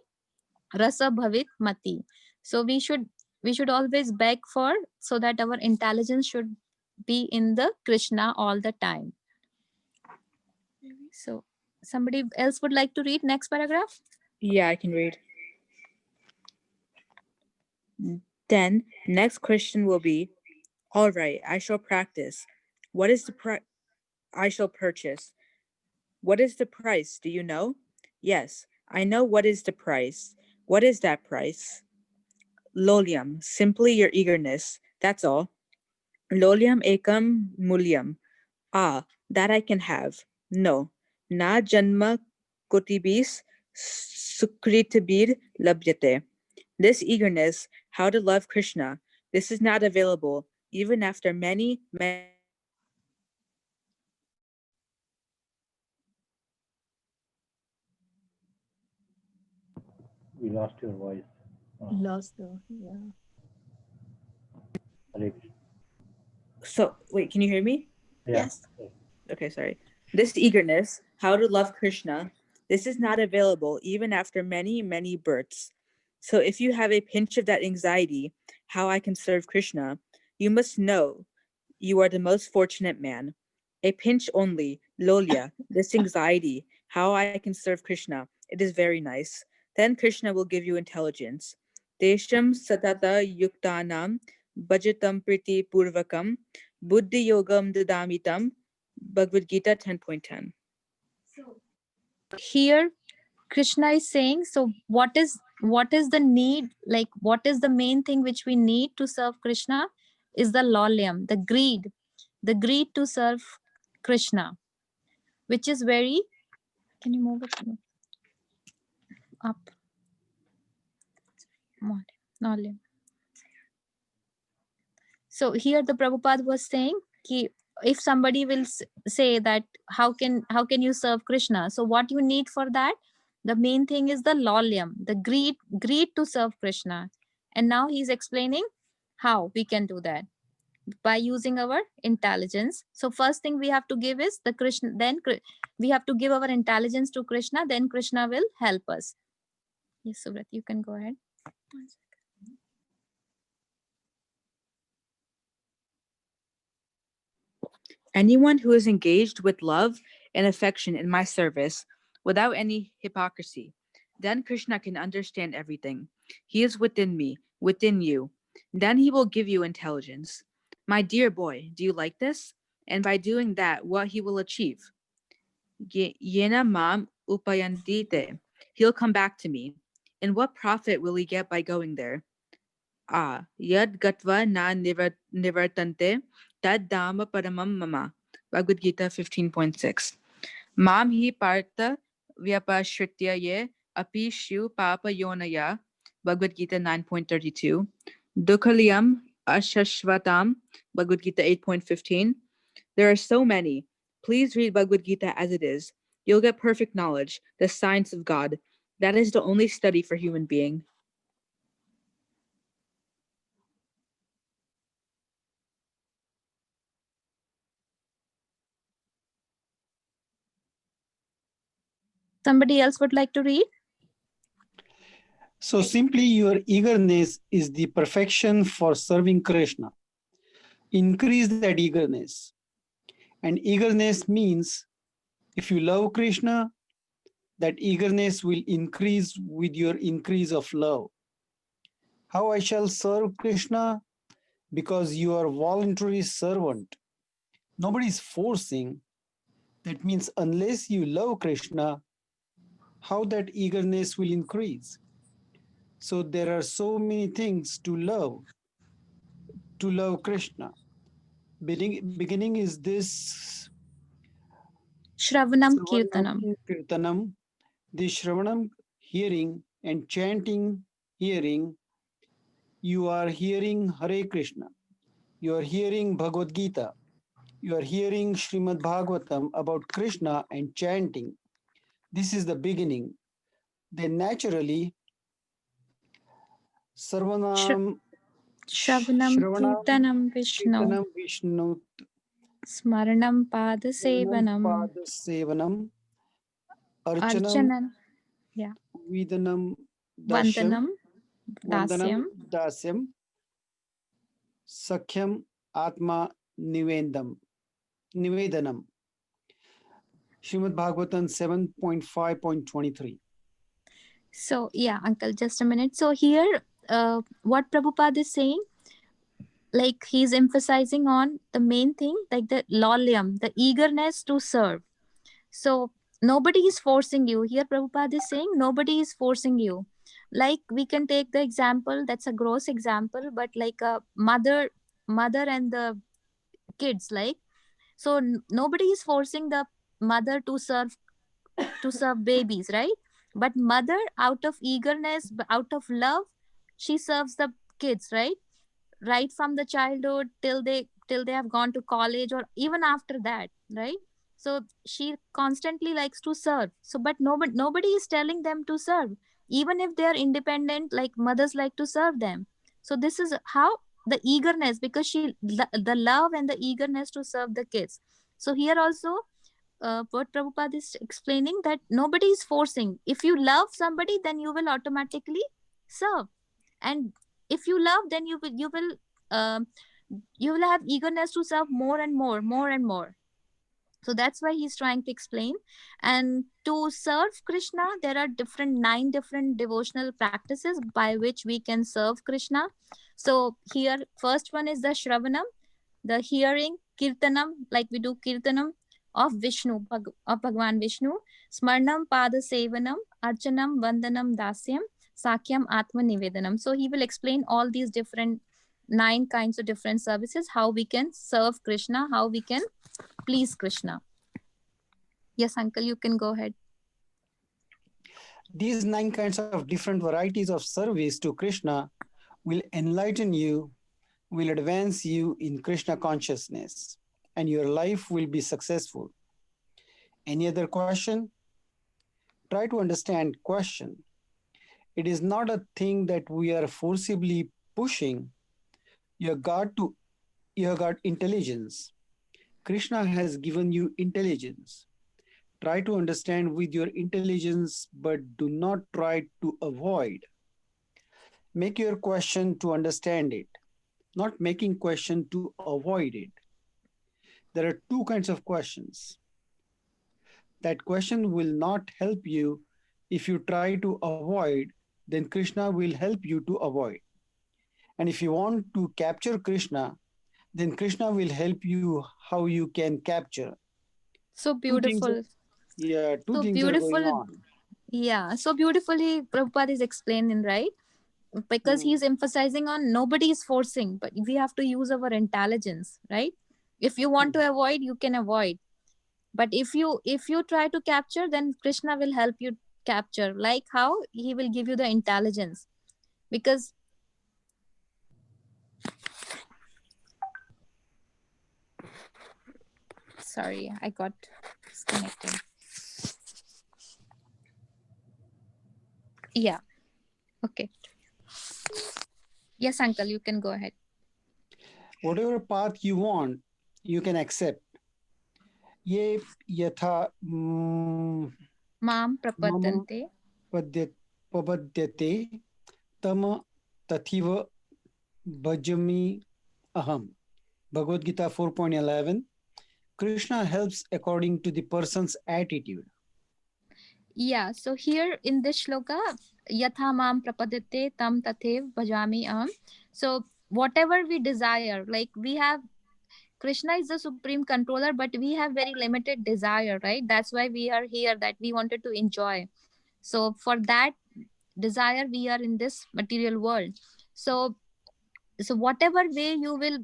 Rasa Bhavit Mati. So we should always beg for, so that our intelligence should be in the Krishna all the time. So somebody else would like to read next paragraph? Yeah, I can read. Then next question will be, all right, I shall practice. What is the price? I shall purchase. What is the price? Do you know? Yes, I know what is the price. What is that price? Lolyam, simply your eagerness. That's all. Lolyam ekam mulyam. Ah, that I can have. No. Na janma kotibis sukritabir labhyate. This eagerness, how to love Krishna, this is not available, even after many. We lost your voice. Lost though, yeah. Hare Krishna. So, wait, can you hear me? Yeah. Okay, sorry. This eagerness, how to love Krishna, This is not available even after many, many births. So if you have a pinch of that anxiety, how I can serve Krishna, you must know you are the most fortunate man. A pinch only, Lolya, this anxiety, how I can serve Krishna, it is very nice. Then Krishna will give you intelligence. Desham satata yuktanam bhajatam priti purvakam buddhi yogam dadamitam. Bhagavad Gita 10.10. Here Krishna is saying, so what is the need, like what is the main thing which we need to serve Krishna is the lolyam, the greed to serve Krishna, which is very, can you move it up? Lolyam. So here the Prabhupada was saying, if somebody will say that how can you serve Krishna, so what you need for that, the main thing is the lolyam, the greed to serve Krishna. And now he's explaining how we can do that by using our intelligence. So first thing we have to give is the Krishna, then we have to give our intelligence to Krishna, then Krishna will help us. Yes, Subrat, you can go ahead. Anyone who is engaged with love and affection in my service without any hypocrisy, then Krishna can understand everything. He is within me, within you. Then he will give you intelligence. My dear boy, do you like this? And by doing that, what he will achieve? Yena mam upayantite. He'll come back to me. And what profit will he get by going there? Yad gatva na nivartante tad dhamma paramam mama. Bhagavad Gita 15.6. Mam hi parta vyapashritya ye api shu papa yonaya. Bhagavad Gita 9.32. Dukhaliyam ashashvatam. Bhagavad Gita 8.15. There are so many. Please read Bhagavad Gita as it is. You'll get perfect knowledge, the science of God. That is the only study for human being. Somebody else would like to read? So simply your eagerness is the perfection for serving Krishna. Increase that eagerness. And eagerness means if you love Krishna, that eagerness will increase with your increase of love. How I shall serve Krishna? Because you are voluntary servant. Nobody is forcing. That means unless you love Krishna, how that eagerness will increase? So there are so many things to love Krishna. Beginning is this Shravanam Kirtanam. The Shravanam, hearing, and chanting, hearing. You are hearing Hare Krishna. You are hearing Bhagavad Gita. You are hearing Srimad Bhagavatam about Krishna and chanting. This is the beginning. Then naturally, Sarvanam Shravanam Vishnu Smaranam Pada Sevanam Archanam Vidanam Vandanam Dasyam Sakhyam Atma Nivedanam. Srimad Bhagavatam 7.5.23. So yeah, uncle, just a minute. So here, what Prabhupada is saying, like he's emphasizing on the main thing, like the lolyam, the eagerness to serve. So nobody is forcing you. Here Prabhupada is saying nobody is forcing you. Like we can take the example, that's a gross example, but like a mother and the kids, like, so nobody is forcing the mother to serve babies, right? But mother, out of eagerness, out of love, she serves the kids, right from the childhood till they have gone to college, or even after that, right? So she constantly likes to serve. So but nobody is telling them to serve, even if they are independent, like mothers like to serve them. So this is how the eagerness, because the love and the eagerness to serve the kids. So here also what Prabhupada is explaining, that nobody is forcing. If you love somebody, then you will automatically serve, and if you love, then you will have eagerness to serve more and more. So that's why he's trying to explain. And to serve Krishna, there are 9 different devotional practices by which we can serve Krishna. So here, first one is the Shravanam, the hearing, Kirtanam, like we do Kirtanam of Vishnu, of Bhagwan Vishnu, Smarnam, Pada Sevanam, Archanam, Vandanam, Dasyam, Sakyam, Atma Nivedanam. So he will explain all these different 9 kinds of different services, how we can serve Krishna, how we can please Krishna. Yes, uncle, you can go ahead. These 9 kinds of different varieties of service to Krishna will enlighten you, will advance you in Krishna consciousness, and your life will be successful. Any other question? Try to understand question. It is not a thing that we are forcibly pushing. You have got intelligence. Krishna has given you intelligence. Try to understand with your intelligence, but do not try to avoid. Make your question to understand it, not making question to avoid it. There are 2 kinds of questions. That question will not help you. If you try to avoid, then Krishna will help you to avoid. And if you want to capture Krishna, then Krishna will help you how you can capture. So beautiful. Two things are going on. Yeah, so beautifully Prabhupada is explaining, right? Because he's emphasizing on nobody is forcing, but we have to use our intelligence, right? If you want to avoid, you can avoid. But if you try to capture, then Krishna will help you capture. Like how he will give you the intelligence. Because sorry, I got disconnected. Yeah. Okay. Yes, uncle, you can go ahead. Whatever path you want, you can accept. Ye yatha Mam prapadante papadyate tama tathiva bhajami aham. Bhagavad Gita 4.11. Krishna helps according to the person's attitude. Yeah, so here in this shloka, yatha mam prapadate tam tathev bhajami aham. So whatever we desire, like we have, Krishna is the supreme controller, but we have very limited desire, right? That's why we are here, that we wanted to enjoy. So for that desire, we are in this material world. So whatever way you will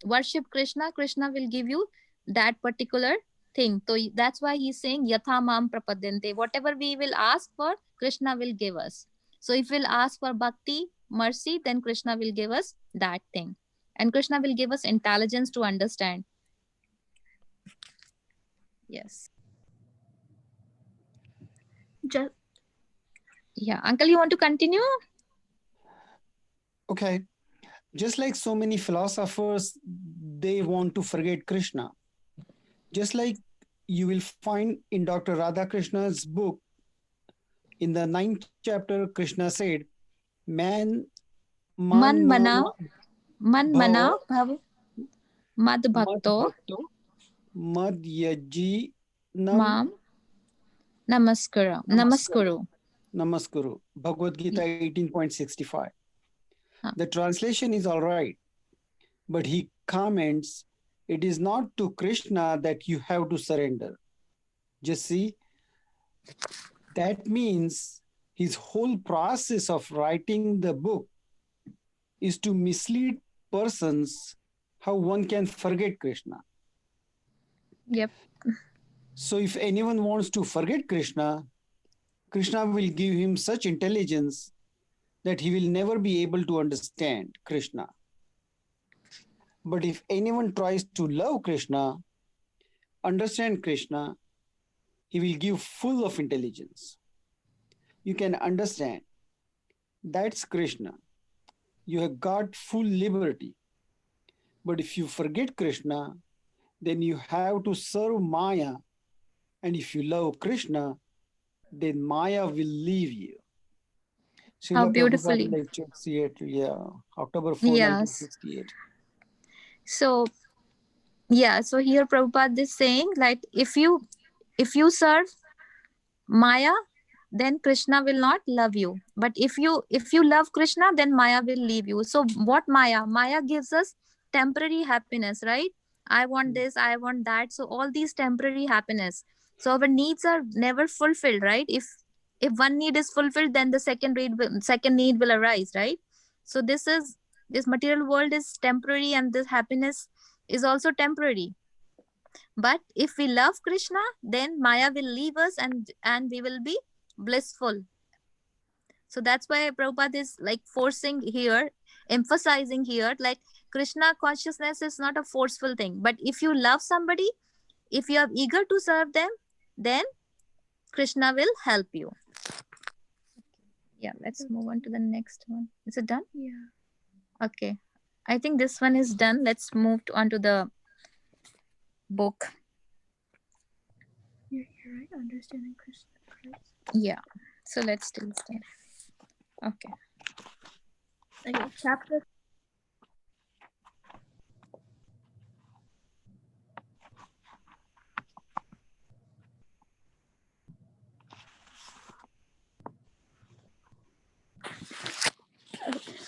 worship Krishna, Krishna will give you that particular thing. So that's why he's saying yatha mam prapadyante. Whatever we will ask for, Krishna will give us. So if we'll ask for bhakti, mercy, then Krishna will give us that thing. And Krishna will give us intelligence to understand. Yes. Yeah, uncle, you want to continue? Okay. Just like so many philosophers, they want to forget Krishna. Just like you will find in Dr. Radhakrishna's book, in the 9th chapter, Krishna said, man mana bhav mad bhakto mad yaji mam namaskuru. Bhagavad Gita 18.65. The translation is all right, but he comments, it is not to Krishna that you have to surrender. Just see, that means his whole process of writing the book is to mislead persons how one can forget Krishna. Yep. So if anyone wants to forget Krishna, Krishna will give him such intelligence that he will never be able to understand Krishna. But if anyone tries to love Krishna, understand Krishna, he will give full of intelligence. You can understand. That's Krishna. You have got full liberty. But if you forget Krishna, then you have to serve Maya. And if you love Krishna, then Maya will leave you. How Srila beautifully. Prabhupada lecture 68, October 4, Yes. 1968. So yeah, so here Prabhupada is saying like if you serve Maya, then Krishna will not love you. But if you love Krishna, then Maya will leave you. So what Maya? Maya gives us temporary happiness, right? I want this, I want that. So all these temporary happiness. So our needs are never fulfilled, right? If one need is fulfilled, then the second need will arise, right? So this material world is temporary, and this happiness is also temporary. But if we love Krishna, then Maya will leave us, and we will be blissful. So that's why Prabhupada is like forcing here, emphasizing here, like Krishna consciousness is not a forceful thing. But if you love somebody, if you are eager to serve them, then Krishna will help you. Yeah, let's move on to the next one. Is it done? Yeah. Okay. I think this one is done. Let's move on to the book. You're right. Understanding Krishna Christ. Yeah. So let's do this then. Okay. Okay, chapter.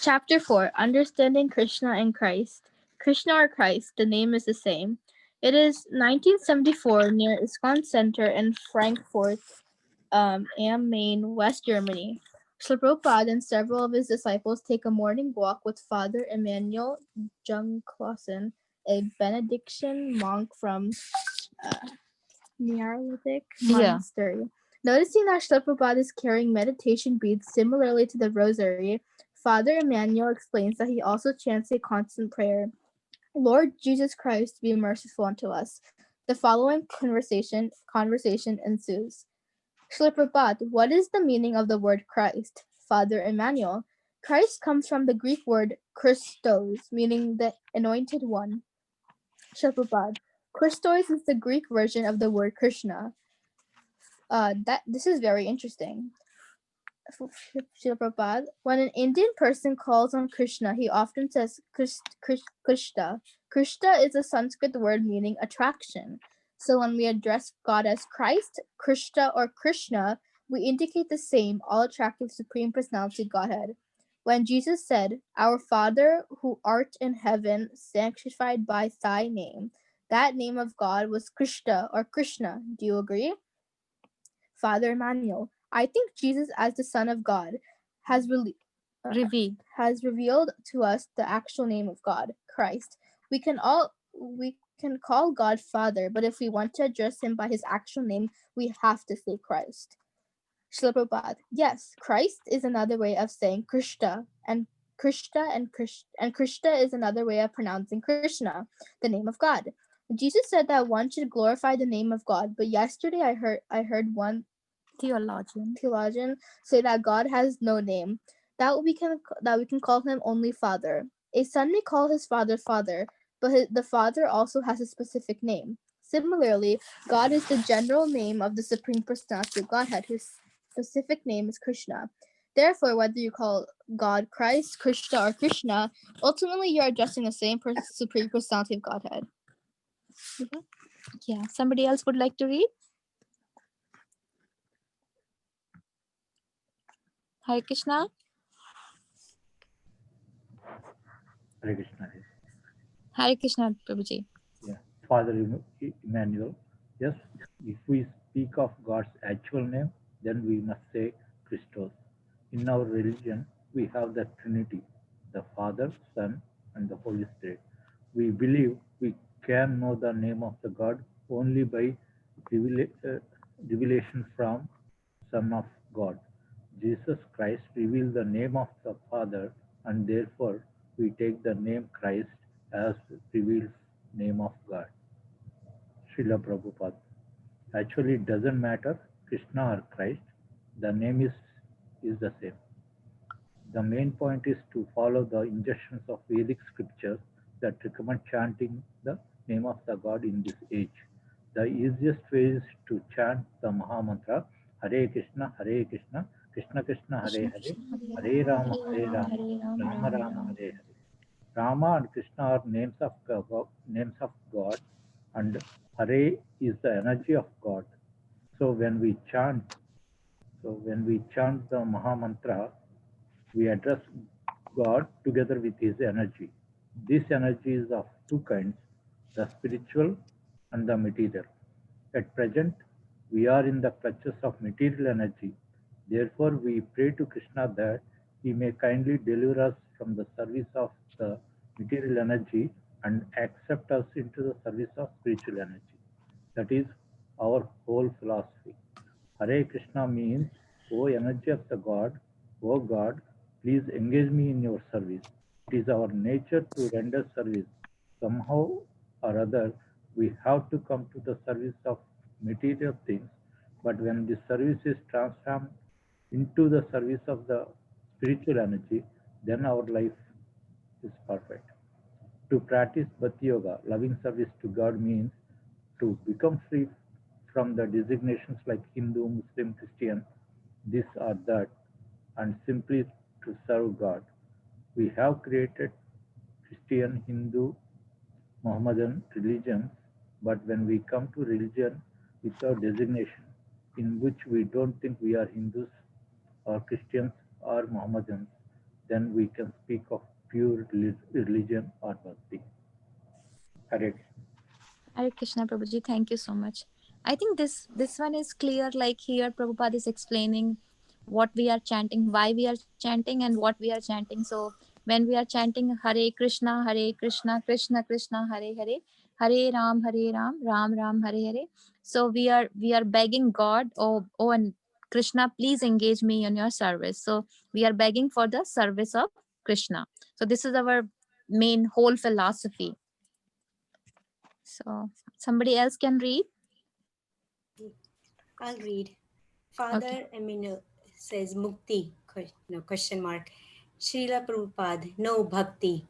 Chapter 4, Understanding Krishna and Christ. Krishna or Christ, the name is the same. It is 1974 near ISKCON Center in Frankfurt am Main, West Germany. Srila Prabhupada and several of his disciples take a morning walk with Father Emmanuel Jungklausen, a Benedictine monk from Neolithic monastery. Noticing that Srila Prabhupada is carrying meditation beads similarly to the rosary, Father Emmanuel explains that he also chants a constant prayer, Lord Jesus Christ, be merciful unto us. The following conversation ensues. Srila Prabhupada, what is the meaning of the word Christ? Father Emmanuel, Christ comes from the Greek word Christos, meaning the anointed one. Srila Prabhupada, Christos is the Greek version of the word Krishna. This is very interesting. Srila Prabhupada, when an Indian person calls on Krishna, he often says Krishna. Krishna is a Sanskrit word meaning attraction. So when we address God as Christ, Krishna, or Krishna, we indicate the same all-attractive Supreme Personality Godhead. When Jesus said, Our Father who art in heaven, sanctified by thy name, that name of God was Krishna or Krishna. Do you agree? Father Emmanuel, I think Jesus as the Son of God has revealed to us the actual name of God, Christ. We can call God Father, but if we want to address him by his actual name, we have to say Christ. Srila Prabhupada, yes, Christ is another way of saying Krishna, and Krishna is another way of pronouncing Krishna, the name of God. Jesus said that one should glorify the name of God, but yesterday I heard one theologian say that God has no name, that we can call him only Father. A son may call his father Father, but the Father also has a specific name. Similarly, God is the general name of the Supreme Personality of Godhead, whose specific name is Krishna. Therefore, whether you call God Christ, Krishna, or Krishna, ultimately you're addressing the same Supreme Personality of Godhead. Yeah, somebody else would like to read? Hare Krishna. Hare Krishna. Hare Krishna, Prabhuji. Yeah, Father Emmanuel. Yes, if we speak of God's actual name, then we must say Christos. In our religion, we have the Trinity, the Father, Son, and the Holy Spirit. We believe we can know the name of the God only by revelation from Son of God. Jesus Christ revealed the name of the Father, and therefore we take the name Christ as revealed name of God. Srila Prabhupada. Actually, it doesn't matter Krishna or Christ. The name is the same. The main point is to follow the injunctions of Vedic scriptures that recommend chanting the name of the God in this age. The easiest way is to chant the Maha Mantra Hare Krishna, Krishna Krishna, Hare Hare, Hare Rama, Hare Ram, Rama Ram Rama, Ram. Hare Hare. Rama and Krishna are names of God, and Hare is the energy of God. So when we chant the Maha Mantra, we address God together with His energy. This energy is of two kinds, the spiritual and the material. At present, we are in the clutches of material energy. Therefore, we pray to Krishna that He may kindly deliver us from the service of the material energy and accept us into the service of spiritual energy. That is our whole philosophy. Hare Krishna means, O energy of the God, O God, please engage me in your service. It is our nature to render service. Somehow or other, we have to come to the service of material things, but when this service is transformed into the service of the spiritual energy, then our life is perfect. To practice Bhakti Yoga, loving service to God means to become free from the designations like Hindu, Muslim, Christian, this or that, and simply to serve God. We have created Christian, Hindu, Mohammedan religions, but when we come to religion without designation, in which we don't think we are Hindus or Christians or Mohammedans, then we can speak of pure religion or bhakti. Correct. Hare Krishna, Prabhuji. Thank you so much. I think this one is clear. Like here, Prabhupada is explaining what we are chanting, why we are chanting, and what we are chanting. So when we are chanting Hare Krishna, Krishna Krishna, Hare Hare, Hare Ram, Ram Ram, Hare Hare. So we are begging God, oh, and Krishna, please engage me in your service. So we are begging for the service of Krishna. So this is our main whole philosophy. So somebody else can read. I'll read. Father Emmanuel says Mukti, question mark. Srila Prabhupada, no bhakti.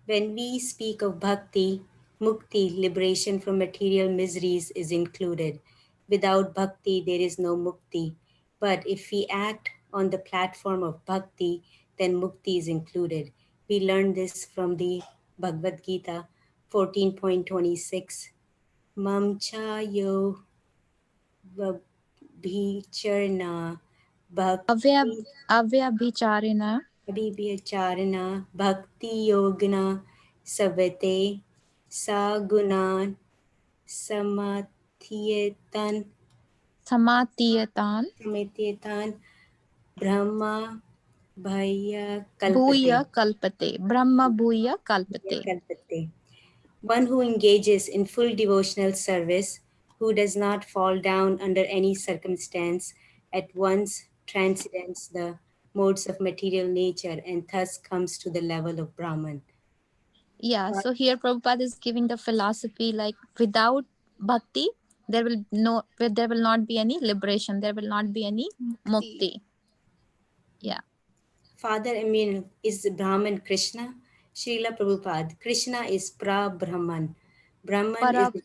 When we speak of bhakti, mukti, liberation from material miseries, is included. Without bhakti, there is no mukti. But if we act on the platform of bhakti, then mukti is included. We learned this from the Bhagavad Gita 14.26. Mamcha yo Bhicharna Bhakti Avyabhicharina Abhibhyacharana Bhakti Yogana Savate Sagunan Samathiyetan Samatiyatan Brahma Bhaya Bhuya Kalpate. Kalpate. Brahma Bhuya Kalpate. Kalpate. One who engages in full devotional service, who does not fall down under any circumstance, at once transcends the modes of material nature and thus comes to the level of Brahman. Yeah, so here Prabhupada is giving the philosophy like without bhakti, there will not be any liberation, there will not be any mukti. Yeah. Father Emmanuel is Brahman Krishna. Srila Prabhupada, Krishna is Pra-Brahman. Brahman is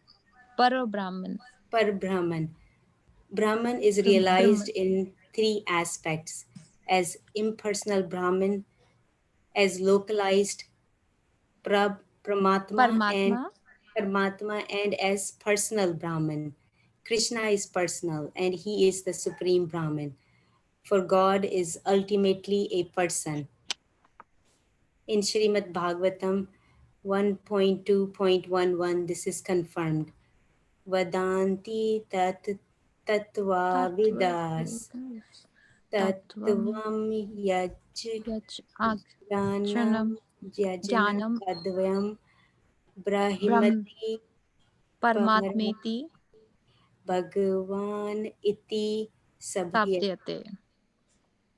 Para-Brahman. Par-Brahman. Brahman is realized in three aspects: as impersonal Brahman, as localized Paramatma and as personal Brahman. Krishna is personal and he is the supreme Brahman. For God is ultimately a person. In Srimad Bhagavatam 1.2.11, this is confirmed. Vadanti tat tatva vidas tattvam yaj janam yajana padvayam brahimati Paramatmeti Bhagavan iti sabhyate. Sabhyate.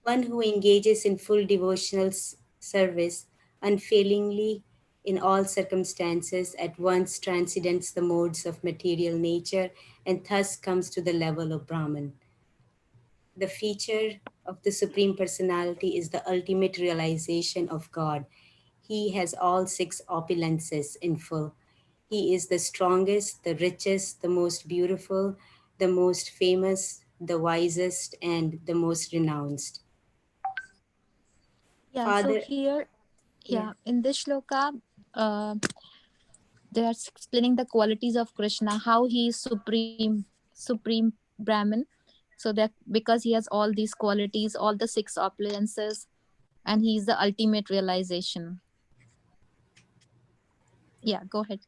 One who engages in full devotional service unfailingly in all circumstances at once transcends the modes of material nature and thus comes to the level of Brahman. The feature of the Supreme Personality is the ultimate realization of God. He has all six opulences in full. He is the strongest, the richest, the most beautiful, the most famous, the wisest, and the most renounced. Yeah, Father, so here, yeah. in this shloka, they are explaining the qualities of Krishna, how he is supreme Brahman. So that because he has all these qualities, all the six opulences, and he is the ultimate realization. Yeah, go ahead.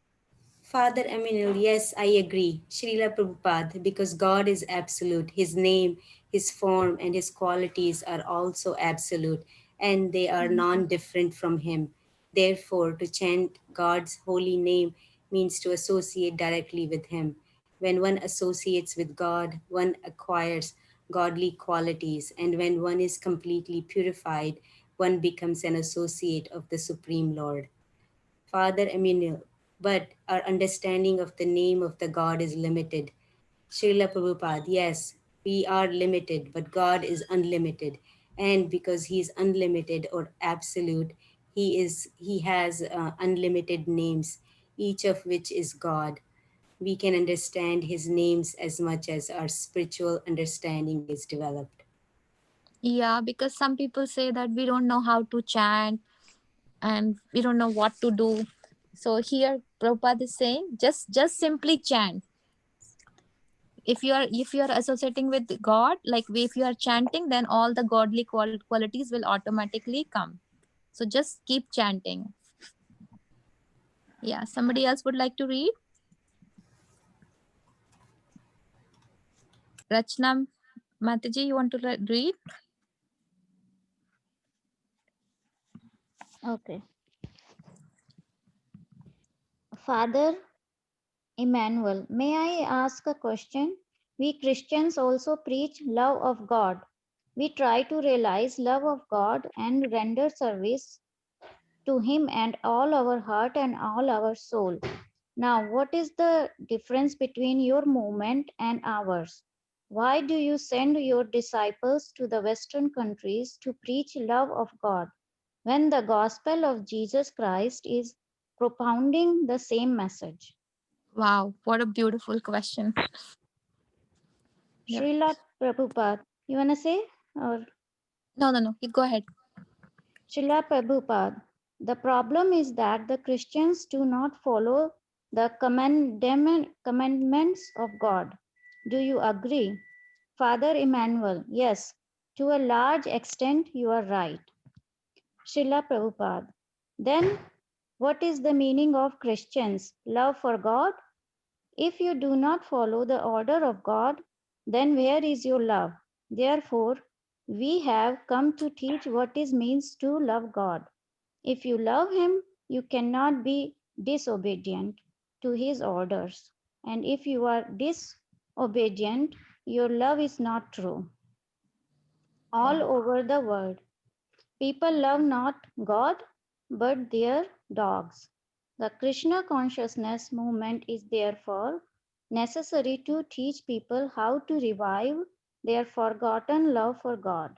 Father Aminul, yes, I agree. Srila Prabhupada, because God is absolute. His name, His form, and His qualities are also absolute, and they are non-different from Him. Therefore, to chant God's holy name means to associate directly with Him. When one associates with God, one acquires godly qualities, and when one is completely purified, one becomes an associate of the Supreme Lord. Father Emmanuel, but our understanding of the name of the God is limited. Srila Prabhupada, yes, we are limited, but God is unlimited. And because He is unlimited or absolute, He has unlimited names, each of which is God. We can understand His names as much as our spiritual understanding is developed. Yeah, because some people say that we don't know how to chant and we don't know what to do. So here Prabhupada is saying just simply chant. If you are associating with God, like if you are chanting, then all the godly qualities will automatically come. So just keep chanting. Yeah, somebody else would like to read? Rachna Mataji, you want to read? Okay. Father Emmanuel, may I ask a question? We Christians also preach love of God. We try to realize love of God and render service to Him and all our heart and all our soul. Now, what is the difference between your movement and ours? Why do you send your disciples to the Western countries to preach love of God when the gospel of Jesus Christ is propounding the same message? Wow, what a beautiful question. Yep. Srila Prabhupada, you want to say? Or No, you go ahead. Srila Prabhupada, the problem is that the Christians do not follow the commandments of God. Do you agree? Father Emmanuel, yes, to a large extent you are right. Srila Prabhupada, then what is the meaning of Christians' love for God? If you do not follow the order of God, then where is your love? Therefore, we have come to teach what it means to love God. If you love Him, you cannot be disobedient to His orders. And if you are disobedient, your love is not true. All over the world, people love not God, but their dogs. The Krishna consciousness movement is therefore necessary to teach people how to revive their forgotten love for God.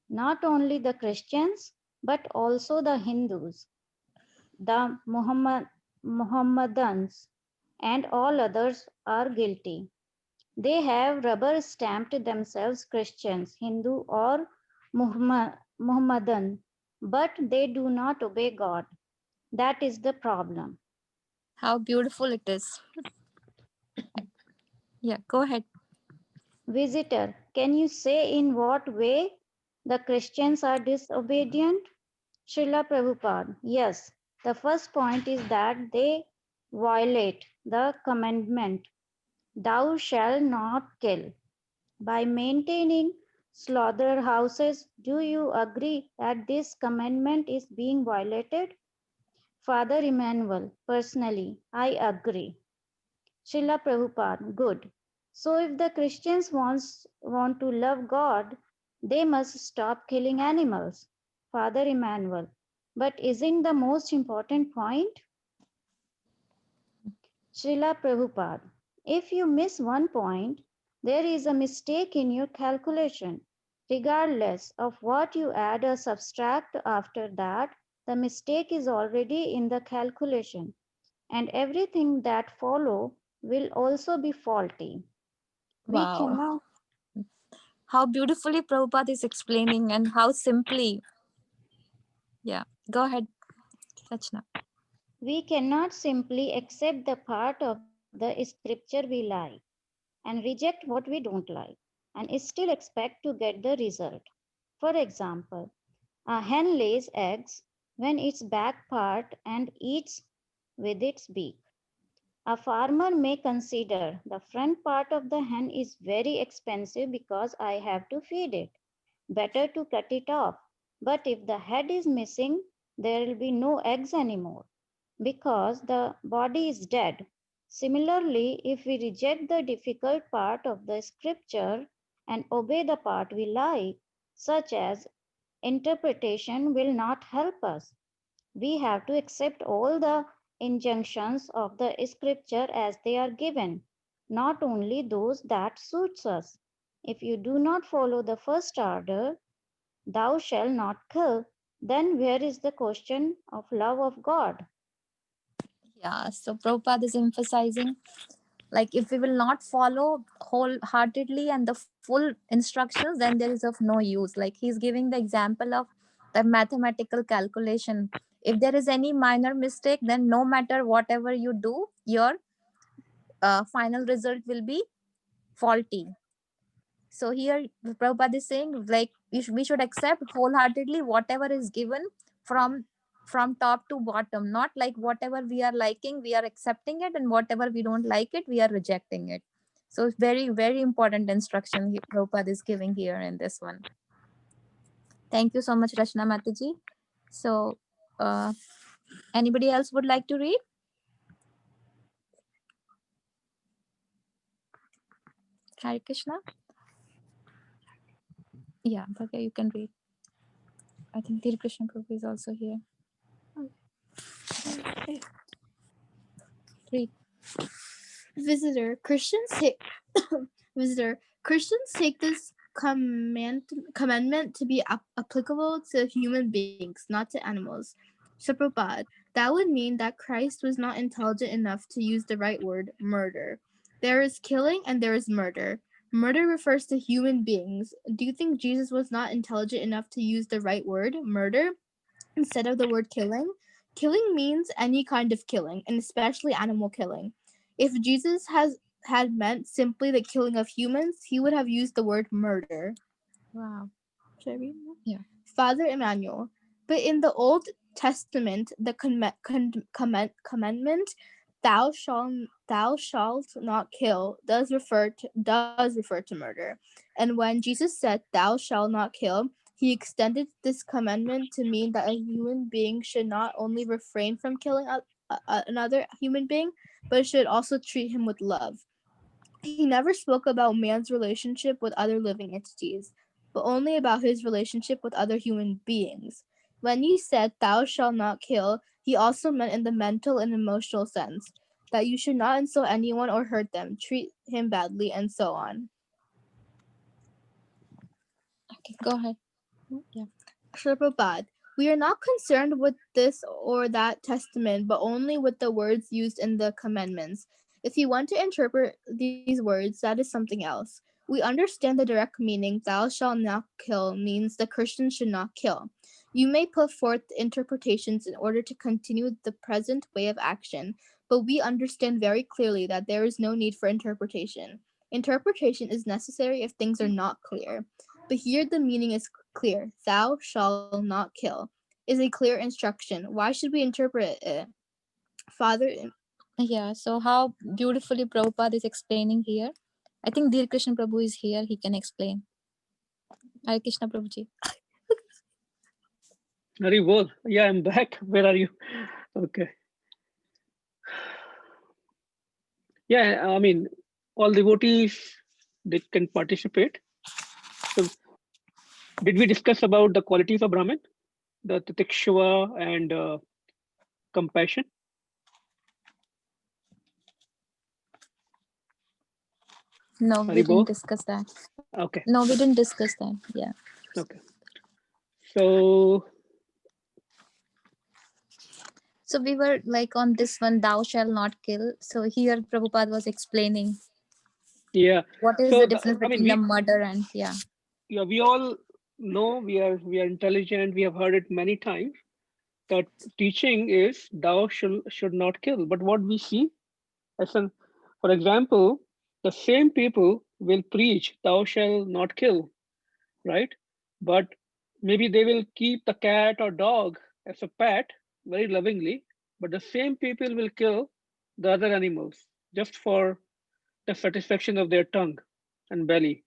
Not only the Christians, but also the Hindus, the Mohammedans, and all others are guilty. They have rubber stamped themselves Christians, Hindu, or Mohammedan, but they do not obey God. That is the problem. How beautiful it is. Yeah, go ahead. Visitor, can you say in what way the Christians are disobedient? Srila Prabhupada, yes. The first point is that they violate the commandment, thou shalt not kill. By maintaining slaughterhouses, do you agree that this commandment is being violated? Father Emmanuel, personally, I agree. Srila Prabhupada, good. So if the Christians want to love God, they must stop killing animals. Father Emmanuel, but isn't the most important point? Srila Prabhupada, if you miss one point, there is a mistake in your calculation. Regardless of what you add or subtract after that, the mistake is already in the calculation. and everything that follow will also be faulty. We Wow. cannot How beautifully Prabhupada is explaining and how simply. Yeah, go ahead, Rachna. We cannot simply accept the part of the scripture we like and reject what we don't like and still expect to get the result. For example, a hen lays eggs when its back part and eats with its beak. A farmer may consider the front part of the hen is very expensive because I have to feed it. Better to cut it off. But if the head is missing, there will be no eggs anymore because the body is dead. Similarly, if we reject the difficult part of the scripture and obey the part we like, such as interpretation will not help us. We have to accept all the injunctions of the scripture as they are given, not only those that suits us. If you do not follow the first order, thou shalt not kill, then where is the question of love of God? Yeah, so Prabhupada is emphasizing, like, if we will not follow wholeheartedly and the full instructions, then there is of no use. Like, he's giving the example of the mathematical calculation. If there is any minor mistake, then no matter whatever you do, your final result will be faulty. So here Prabhupada is saying, like, we should accept wholeheartedly whatever is given from top to bottom, not like whatever we are liking we are accepting it, and whatever we don't like it we are rejecting it. So it's very, very important instruction Prabhupada is giving here in this one. Thank you so much, Rachna Mataji. So anybody else would like to read? Hare Krishna. Yeah, Bhagya, you can read. I think Dhir Krishna Prabhu is also here. Read. Visitor, Christians take visitor, Christians take this commandment to be applicable to human beings, not to animals. So Prabhupada, that would mean that Christ was not intelligent enough to use the right word, murder. There is killing and there is murder. Murder refers to human beings. Do you think Jesus was not intelligent enough to use the right word, murder, instead of the word killing? Killing means any kind of killing, and especially animal killing. If Jesus had meant simply the killing of humans, he would have used the word murder. Wow. Should I read? Yeah. Father Emmanuel. But in the Old Testament, the commandment thou shalt not kill does refer to murder. And when Jesus said thou shalt not kill, he extended this commandment to mean that a human being should not only refrain from killing another human being, but should also treat him with love. He never spoke about man's relationship with other living entities, but only about his relationship with other human beings. When he said, thou shalt not kill, he also meant in the mental and emotional sense, that you should not insult anyone or hurt them, treat him badly, and so on. Okay, go ahead. Yeah. Prabhupada, we are not concerned with this or that testament, but only with the words used in the commandments. If you want to interpret these words, that is something else. We understand the direct meaning, thou shalt not kill, means the Christian should not kill. You may put forth interpretations in order to continue the present way of action, but we understand very clearly that there is no need for interpretation. Interpretation is necessary if things are not clear. But here the meaning is clear. Thou shalt not kill is a clear instruction. Why should we interpret it? Father. Yeah, so how beautifully Prabhupada is explaining here. I think Dhir Krishna Prabhu is here. He can explain. Hare Krishna Prabhuji. Hari bol. Yeah, I'm back. Where are you? Okay. Yeah, I mean, all devotees, they can participate. So, did we discuss about the qualities of Brahman? The titikshva and compassion? No, we Haribo? didn't discuss that. Okay. No, we didn't discuss that. Yeah. Okay. So So we were like on this one, thou shall not kill. So here Prabhupada was explaining Yeah. what is So the difference I mean, between the murder and yeah. yeah, we all know we are intelligent. We have heard it many times. That teaching is thou should not kill. But what we see, as an, for example, the same people will preach thou shall not kill, right? But maybe they will keep the cat or dog as a pet very lovingly, but the same people will kill the other animals just for the satisfaction of their tongue and belly.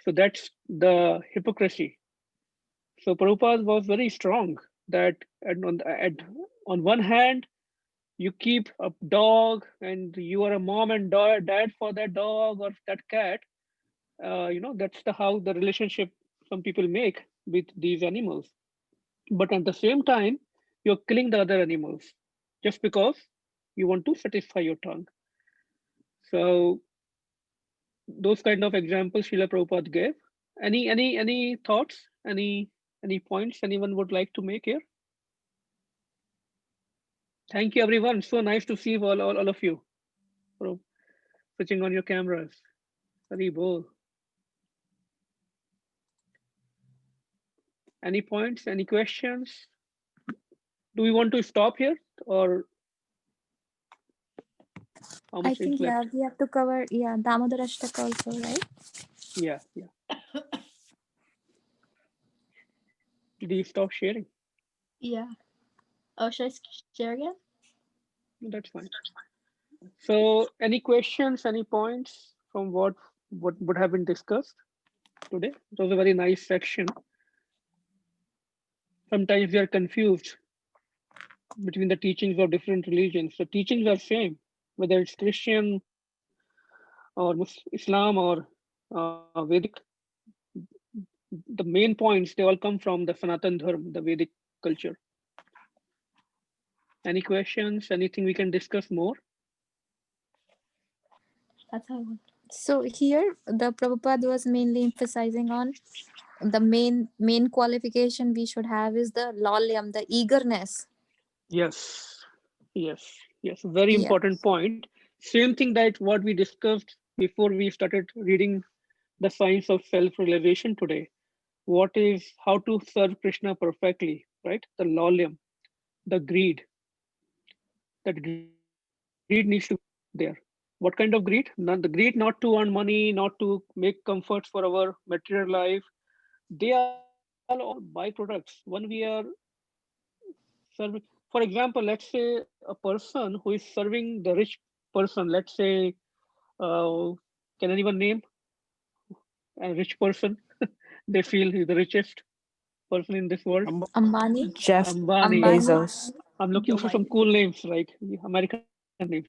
So that's the hypocrisy. So Prabhupada was very strong that on one hand, you keep a dog and you are a mom and dad for that dog or that cat. That's how the relationship some people make with these animals. But at the same time, you're killing the other animals just because you want to satisfy your tongue. So those kind of examples Srila Prabhupada gave. Any thoughts? Any points anyone would like to make here? Thank you, everyone. So nice to see all of you for switching on your cameras. Hari bol. Any points? Any questions? Do we want to stop here or how I much is think yeah, left? we have to cover Damodar Ashtaka also, right? Yeah. Did you stop sharing? Yeah. Oh, should I share again? That's fine. So any questions, any points from what would have been discussed today? It was a very nice section. Sometimes we are confused between the teachings of different religions. The teachings are same, whether it's Christian or Islam or Vedic. The main points, they all come from the Sanatan Dharma, the Vedic culture. Any questions? Anything we can discuss more? That's how I want. So here the Prabhupada was mainly emphasizing on the main qualification we should have is the laulyam, the eagerness. Yes. Very Yeah. important point. Same thing that what we discussed before we started reading the science of self-realization today. How to serve Krishna perfectly, right? The laulyam, the greed. That greed needs to be there. What kind of greed? The greed not to earn money, not to make comforts for our material life. They are all byproducts. When we are serving, for example, let's say a person who is serving the rich person, let's say, can anyone name a rich person? They feel he's the richest person in this world. Ambani. Jeff Ambani. Bezos. I'm looking for some cool names, like American names.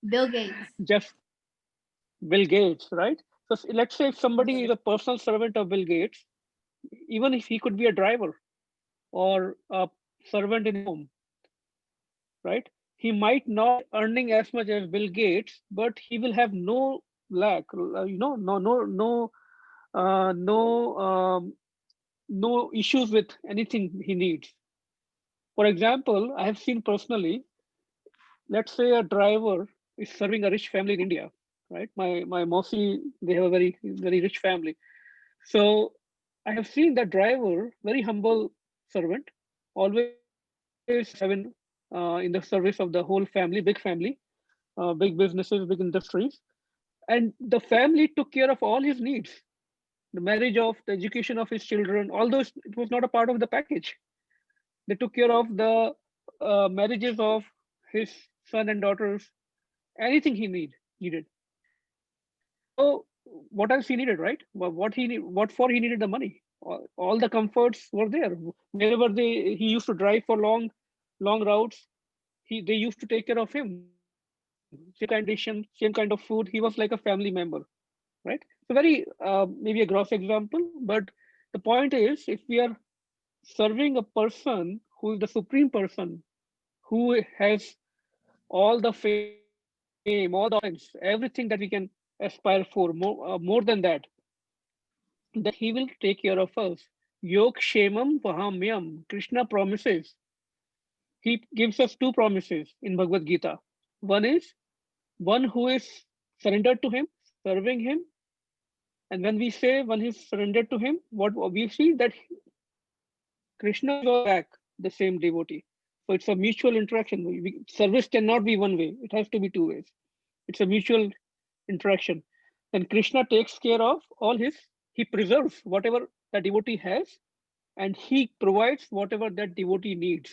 Bill Gates. Just Bill Gates, right? So let's say if somebody is a personal servant of Bill Gates, even if he could be a driver or a servant in his home, right? He might not earning as much as Bill Gates, but he will have no lack, no issues with anything he needs. For example, I have seen personally, let's say a driver is serving a rich family in India, right? My Mosi, they have a very rich family. So I have seen that driver, very humble servant, always having in the service of the whole family, big family, big businesses, big industries. And the family took care of all his needs, the marriage of, the education of his children, although it was not a part of the package. They took care of the marriages of his son and daughters, anything he needed. So what else he needed, right? What for he needed the money? All the comforts were there. Wherever he used to drive for long routes, they used to take care of him. Same kind of accommodation, same kind of food. He was like a family member, right? So very maybe a gross example, but the point is, if we are serving a person who is the supreme person, who has all the fame, all the opulence, everything that we can aspire for, more than that, then he will take care of us. Yog Shemam Vahamyam. Krishna promises he gives us two promises in Bhagavad Gita. One is one who is surrendered to him, serving him. And when we say one is surrendered to him, what we see that Krishna is back the same devotee. So it's a mutual interaction. Service cannot be one way. It has to be two ways. It's a mutual interaction. Then Krishna takes care of all his, he preserves whatever the devotee has, and he provides whatever that devotee needs.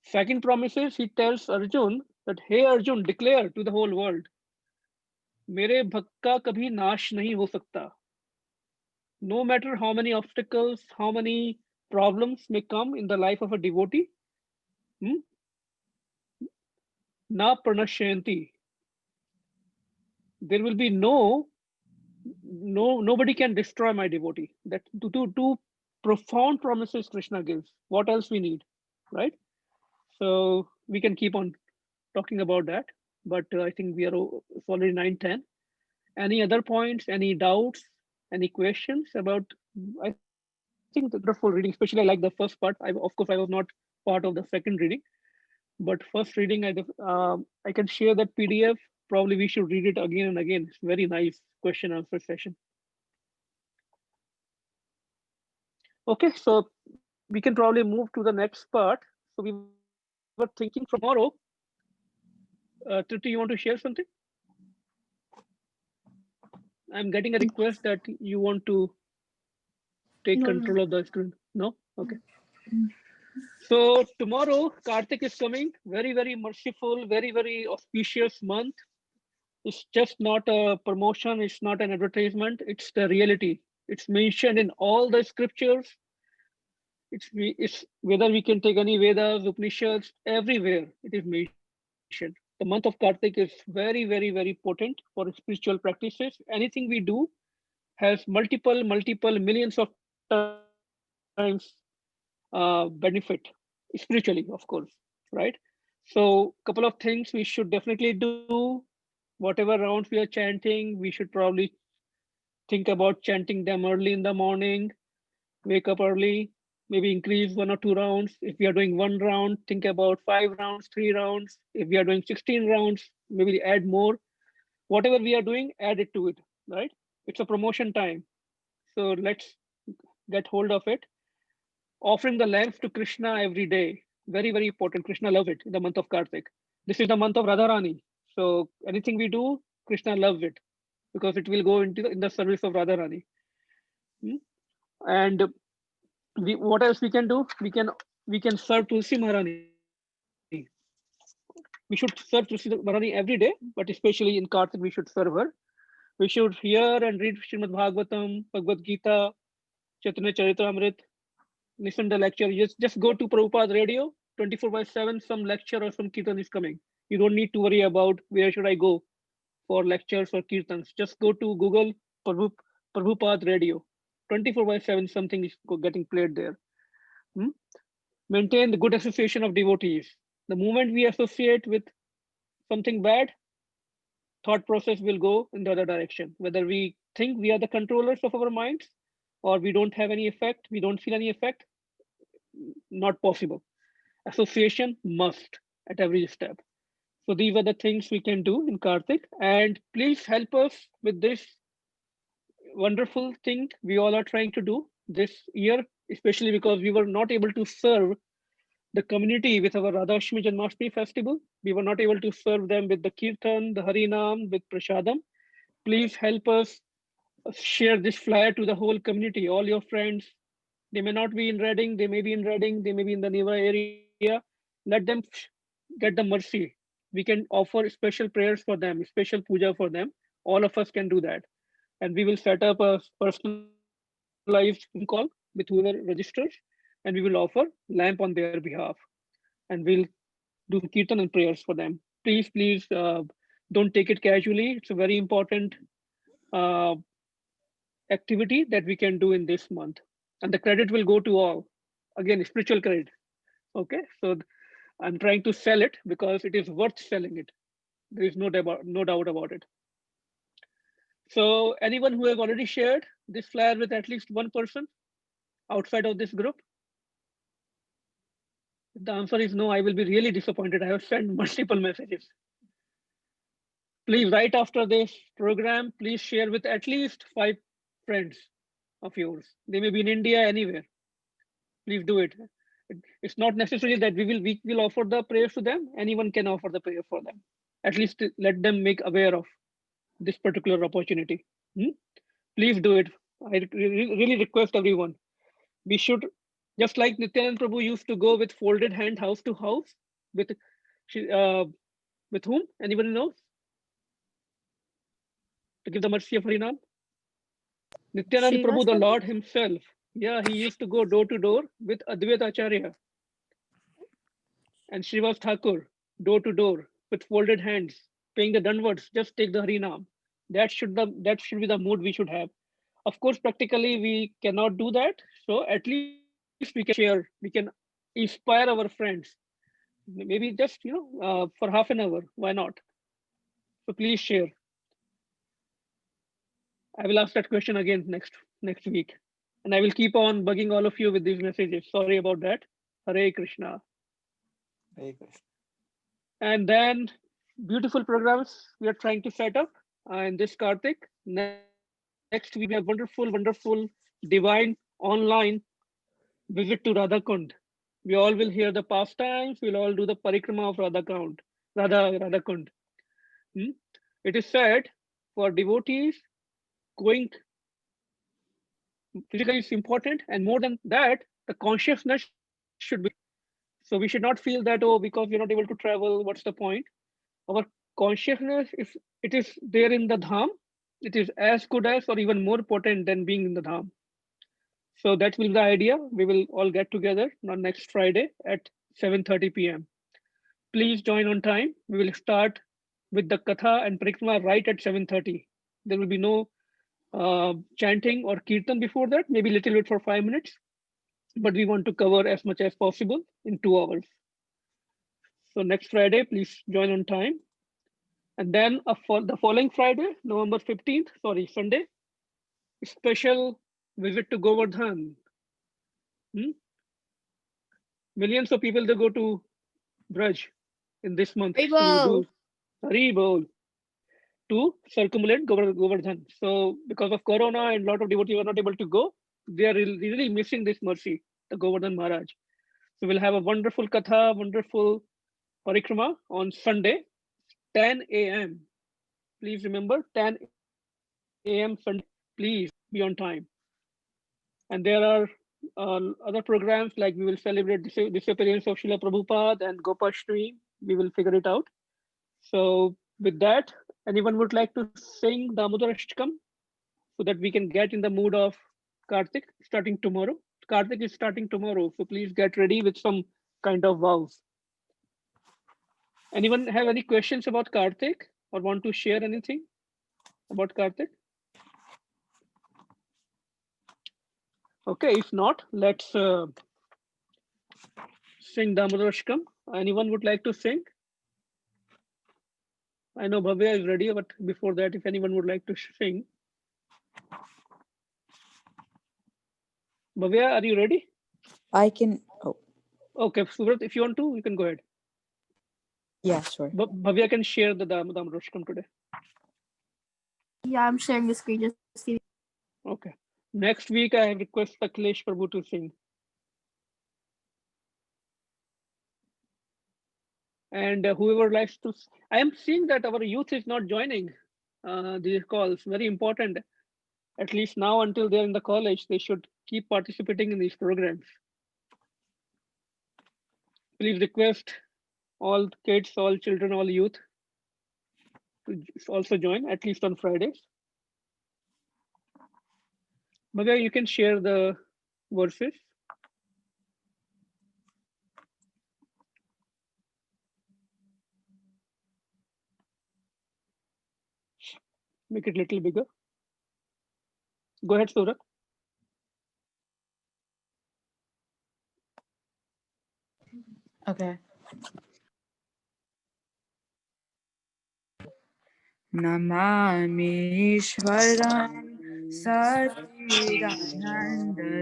Second promise is he tells Arjun that, hey Arjun, declare to the whole world, मेरे भक्त का कभी नाश नहीं हो सकता. No matter how many obstacles, how many problems may come in the life of a devotee, na pranashyanti. There will be nobody can destroy my devotee. That two profound promises Krishna gives. What else we need, right? So we can keep on talking about that, but I think it's already 9:10. Any other points, any doubts, any questions about, I think the full reading, especially I like the first part. Of course, I was not part of the second reading, but first reading, I can share that PDF. Probably we should read it again and again. It's very nice question answer session. Okay, so we can probably move to the next part. So we were thinking tomorrow. Triti, you want to share something? I'm getting a request that you want to take control of the screen. No? Okay. So tomorrow, Kartik is coming. Very, very merciful, very, very auspicious month. It's just not a promotion. It's not an advertisement. It's the reality. It's mentioned in all the scriptures. It's whether we can take any Vedas, Upanishads, everywhere it is mentioned. The month of Kartik is very, very, very potent for spiritual practices. Anything we do has multiple millions of times benefit spiritually, of course, right? So a couple of things we should definitely do. Whatever rounds we are chanting, we should probably think about chanting them early in the morning, wake up early, maybe increase 1 or 2 rounds. If we are doing 1 round, think about 5 rounds, 3 rounds. If we are doing 16 rounds, maybe add more. Whatever we are doing, add it to it, right? It's a promotion time. So let's get hold of it. Offering the lamps to Krishna every day. Very, very important. Krishna loves it in the month of Kartik. This is the month of Radharani. So anything we do, Krishna loves it because it will go into in the service of Radharani. And what else we can do? We can serve Tulsi Maharani. We should serve Tulsi Maharani every day, but especially in Kartik, we should serve her. We should hear and read Srimad Bhagavatam, Bhagavad Gita, Chaitanya Charitamrita, listen to the lecture. Just go to Prabhupada radio, 24/7, some lecture or some kirtan is coming. You don't need to worry about where should I go for lectures or kirtans. Just go to Google Prabhupada radio, 24/7, something is getting played there. Maintain the good association of devotees. The moment we associate with something bad, thought process will go in the other direction. Whether we think we are the controllers of our minds or we don't have any effect, we don't feel any effect, not possible. Association must at every step. So these are the things we can do in Kartik. And please help us with this wonderful thing we all are trying to do this year, especially because we were not able to serve the community with our Radhashmi Janmashtami festival. We were not able to serve them with the Kirtan, the Harinam, with Prasadam. Please help us share this flyer to the whole community, all your friends. They may not be in Reading, they may be in Reading, they may be in the nearby area. Let them get the mercy. We can offer special prayers for them, special puja for them. All of us can do that. And we will set up a personalized phone call with whoever registers, and we will offer lamp on their behalf. And we'll do kirtan and prayers for them. Please, don't take it casually. It's a very important activity that we can do in this month. And the credit will go to all. Again, spiritual credit. Okay, so I'm trying to sell it because it is worth selling it. There is no doubt about it. So anyone who has already shared this flyer with at least one person outside of this group? If the answer is no, I will be really disappointed. I have sent multiple messages. Please, right after this program, please share with at least 5 friends of yours. They may be in India, anywhere. Please do it. It's not necessary that we will offer the prayers to them. Anyone can offer the prayer for them. At least let them make aware of this particular opportunity. Please do it. I really request everyone. We should, just like Nityanand Prabhu used to go with folded hand house to house, with whom? Anybody knows? To give the mercy of Harinam? Nityanand Prabhu, the Lord himself. Yeah, he used to go door to door with Advaita Acharya and Srivas Thakur, door to door with folded hands, paying the Danvats, just take the Harinam. That should be the mood we should have. Of course, practically we cannot do that. So at least we can share, we can inspire our friends. Maybe just for half an hour. Why not? So please share. I will ask that question again next week, and I will keep on bugging all of you with these messages. Sorry about that. Hare Krishna. Hare Krishna. And then beautiful programs we are trying to set up in this Kartik. Next we have wonderful divine online visit to Radha Kund. We all will hear the pastimes. We'll all do the parikrama of Radha Kund. It is said for devotees, going physically is important, and more than that, the consciousness should be. So we should not feel that, oh, because we're not able to travel, what's the point? Our consciousness, if it is there in the dham, it is as good as or even more potent than being in the dham. So that will be the idea. We will all get together on next Friday at 7:30 p.m. Please join on time. We will start with the katha and parikrama right at 7:30. There will be no chanting or kirtan before that, maybe a little bit for 5 minutes, but we want to cover as much as possible in 2 hours. So next Friday, please join on time. And then for the following Friday, November 15th, Sunday, special visit to Govardhan. Millions of people, they go to Braj in this month to circumambulate Govardhan. So because of Corona and a lot of devotees were not able to go, they are really missing this mercy, the Govardhan Maharaj. So we'll have a wonderful katha, wonderful parikrama on Sunday, 10 a.m. Please remember, 10 a.m. Sunday. Please be on time. And there are other programs, like we will celebrate the disappearance of Srila Prabhupada and Gopashtami. We will figure it out. So with that, anyone would like to sing Damodar Ashtakam so that we can get in the mood of Kartik starting tomorrow? Kartik is starting tomorrow, so please get ready with some kind of vows. Anyone have any questions about Kartik or want to share anything about Kartik? Okay, if not, let's sing Damodar Ashtakam. Anyone would like to sing? I know Bhavya is ready, but before that, if anyone would like to sing. Bhavya, are you ready? I can. Oh. Okay, Subrat, if you want to, you can go ahead. Yeah, sure. Bhavya can share the Damodar Ashtakam today. Yeah, I'm sharing the screen. Just see. Okay. Next week, I request Akhilesh Prabhu to sing. And whoever likes to, I am seeing that our youth is not joining these calls. Very important. At least now, until they're in the college, they should keep participating in these programs. Please request all kids, all children, all youth to also join, at least on Fridays. Bhavya, you can share the verses. Make it a little bigger. Go ahead, Surat. Okay. Namami Ishvaram Satchidananda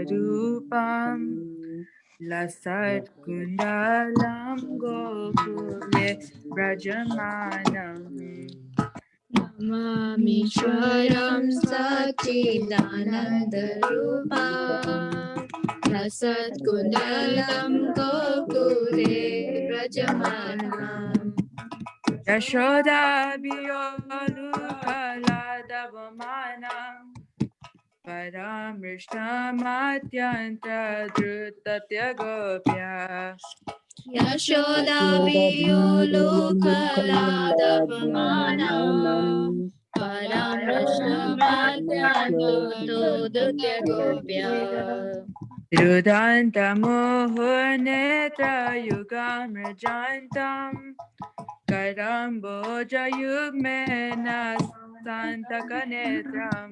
Rupam Lasat kundalam gokule brajamanam. Namamishwaram Sachidanandarupam Lasat Kundalam Gokule Rajamanam Yashoda biyolu kaladavamanam. Paramrishtamatyantra drutatya gopya. Yashoda Viyulukaladavamanam Paramrishtamadhyanto Gopya Rudanta mohonetra yugam rajantam. Karamboja yugmena santakanetram.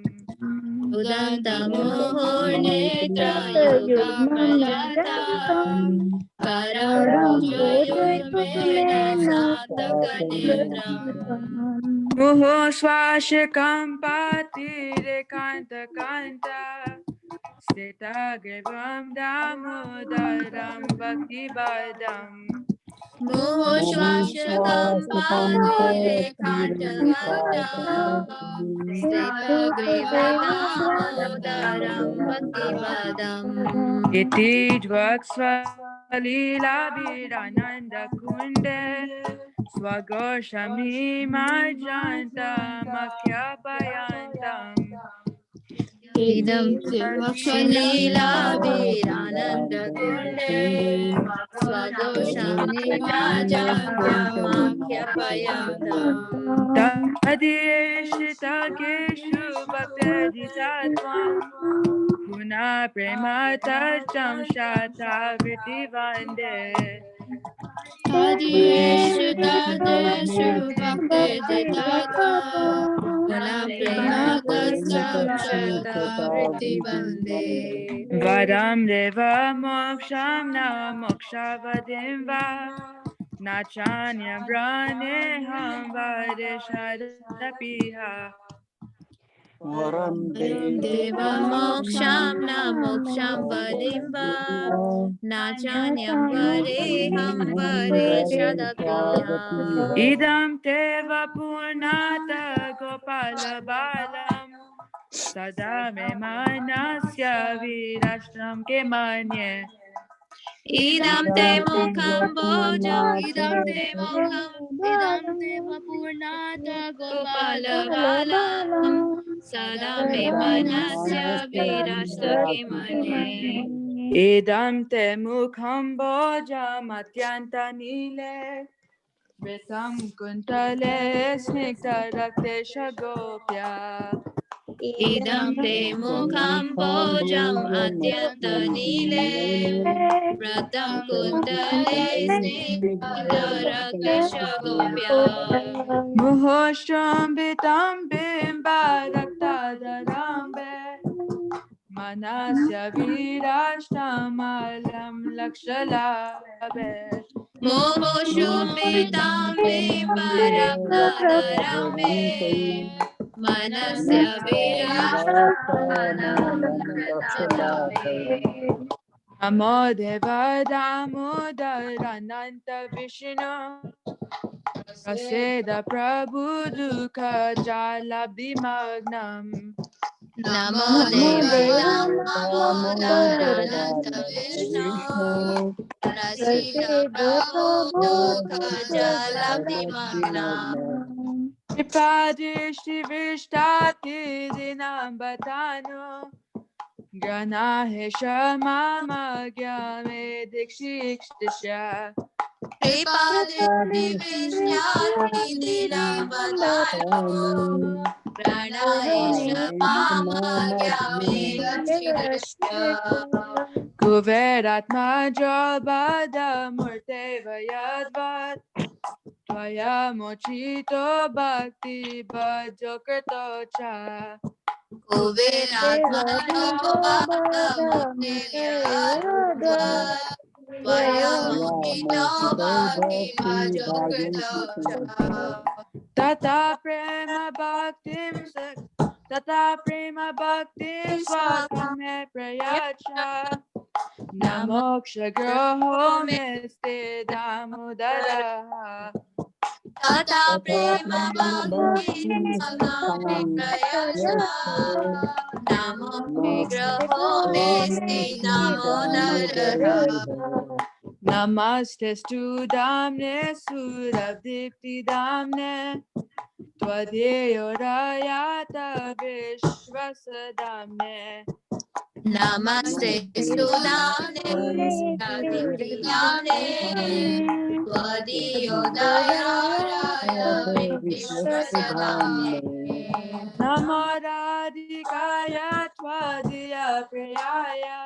Udanta Muhurnetra Yugamrajatam Paramrojayumena Satakanetra Muho swashikam patire kanta kanta. Sita grivam damodaram bhakti badam. Muhushvashakam Padire Kantakantam Sita Grivadamodaram Bhaktipadam Iti dvaksvalila virananda kunde. Swagoshami marjanta makhyapayantam. Idam Shalila Virananda Kunde Swagoshami Majanta Payadam Tadishita keshu bhakteditatvam. Guna prema tajam shata vriti vande. Adiyeshu Tadeshu Bhakti Ditatvam Guna Prema Tasam Shata Vritti Bande Vadam deva moksham na mokshavadim va. Nachanyam praneham vadeshadapiha. Varam Deva Moksham Na Moksham Vadimva Nachanyam Vareham Vareshadapya Idam teva purnata gopala balam. Sada me manasya virashtam ke manye. Idam te mukham bojam Idam te Purnata Gopala balam Sada me manasya virashta ke mane Idam te mukham bojam atyanta nile. Vritam kuntale snigdha rakte shagopya. Idam te mukham bojam atyanta nile Vratam kundale snigdharakesha gopya Muhosham bitam bimba rakta darambe. Manasya virashtam lakshalabe. Mohoshumitam bimbarakadarambe Manasya virashtamanam Namo deva damodarananta vishnu. Praseda prabhu dukha jalabdi magnam. Namo Deva Damodarananta Vishnu Prasida Prabhu Dukha Jalabdi Magnam Tripadishti vishtati dinam batano. Gana hesha mama gyame dikshikstisha. Tripaditi Vishnati Dinam Vadano Pranaesha Mama Gyame Dakshidashya Kuveratma jabada murte vayadvat. Tvaya mochito bhakti bhajokrito cha. Kuveratmano Bhaktamukti Vyadvat Vaya Mokito Bhakti Bhajokrito Tata prema bhaktim swakam me prayacha. Namokshagraho meste damodara. Tata prema bhakti samami prayasha. Namo vigraho mesti damodara. Namastestu damne surabdipti damne. Tvadeyo rayata vishvasadamne. Namaste Sudamne Raditiyamne Vadiyodaya Raya Vishwasadamne. Namoradhikaya tvadiya priyaya.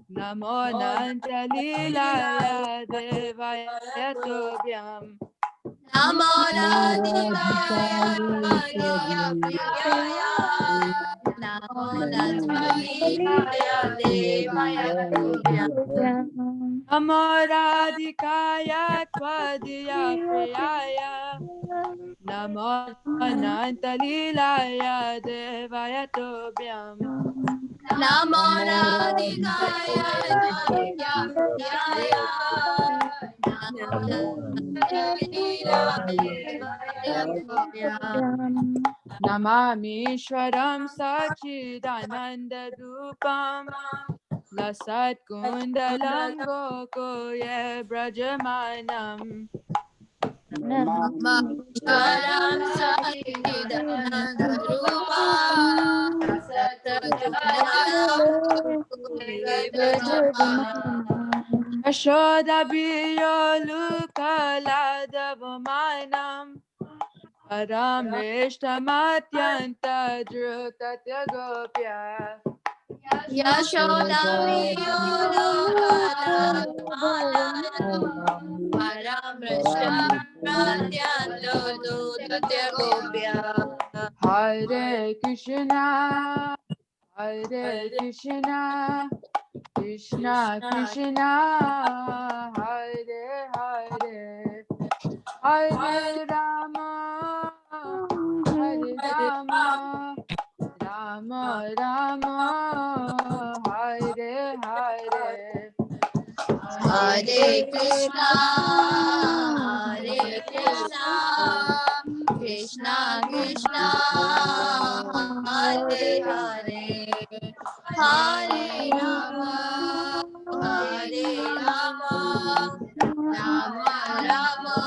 Namo nantalilaya devaya tobhyam. Namo Radhikaya Tvadiya Priyaya. Namo Natvalilaya Devaya Tobhyam. Namoradhikaya tvadiya priyaya. Namo nantalilaya devaya tobhyam. Namo Radhikaya Tvadiya Priyaya. Namo Natvalilaya Devaya Tobhyam. Namami Shwaram Sachidananda Dupam Lasat Kundalam Gokoye Brajamanam. Sharam Sachidananda Rupa Yashoda Biyolukala Param Rishtamathyanta Dhrutatya Gopya. Yashodami Yolukalamanam Paramrishta Pratyanto Dudhatya Gopya. Hare Krishna, Hare Krishna, Krishna Krishna, Hare Hare, Hare Rama, Hare Rama, Rama Rama, Hare Hare. Hare Krishna, Hare Krishna, Krishna Krishna, Hare Hare, Hare Rama, Hare Rama, Rama Rama,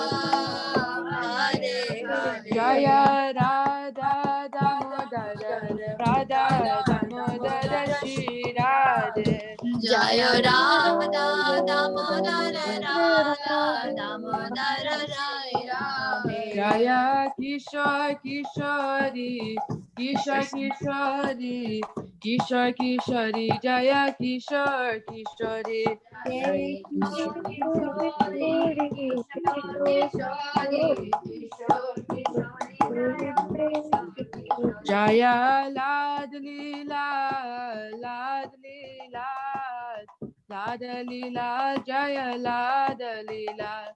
Hare Hare. Jaya Radha Damodara, Radha Damodara Shri Radhe. Jaya Radha Damodara Radha Damodara Jaya Radhe. Jaya Kishore Kishori, Kishore Kishori, Kishore Kishori, Jaya Kishore Kishori. Jaya Ladli Lal, Ladli Lal, Ladli Lal, Jaya Ladli Lal.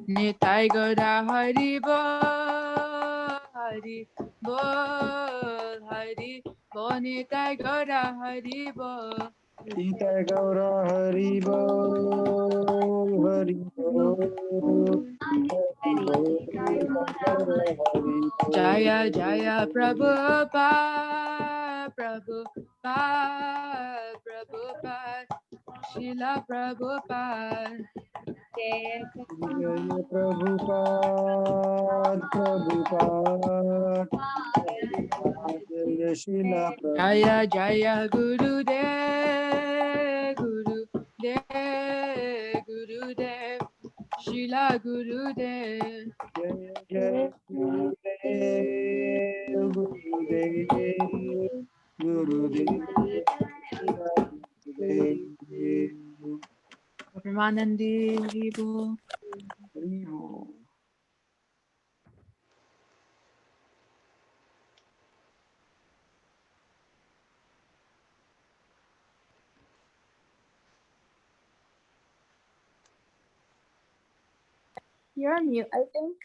Nitai Gaura Hari Bol, Hari Bol, Hari Bol, Nitai Gaura Hari Bol. Nitai Gaura Hari Bol, Hari Bol. Jaya Jaya Prabhupada, Prabhupada, Prabhupada, Srila Prabhupada. Jaya Prabhupada, Prabhupada, Jaya Srila Prabhupada. Jaya Jaya Gurudev, Gurudev, Gurudev, Srila Gurudev. Jaya Jaya Gurudev, Gurudev, Gurudev, Gurudev. Pramanandi Vivo. You're on mute, I think.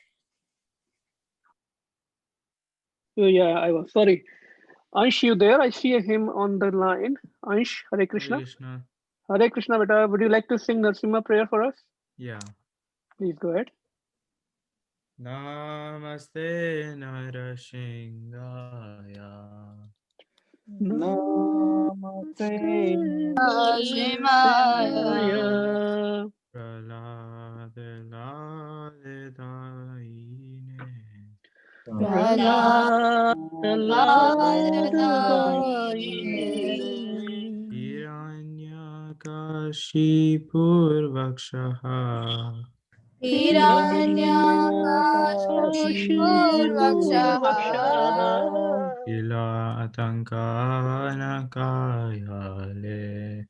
Oh, yeah, I was sorry. Ansh, you there? I see him on the line. Ansh, Hare Krishna. Krishna. Hare Krishna, beta. Would you like to sing Narsimha prayer for us? Yeah. Please go ahead. Namaste Narashingaya. Namaste Narsimhaya. Prahlad Ladadaine. Prahlad Hiranyakashipurvakshaha. Hiranyakashipurvakshaha. Ila atankanakayale.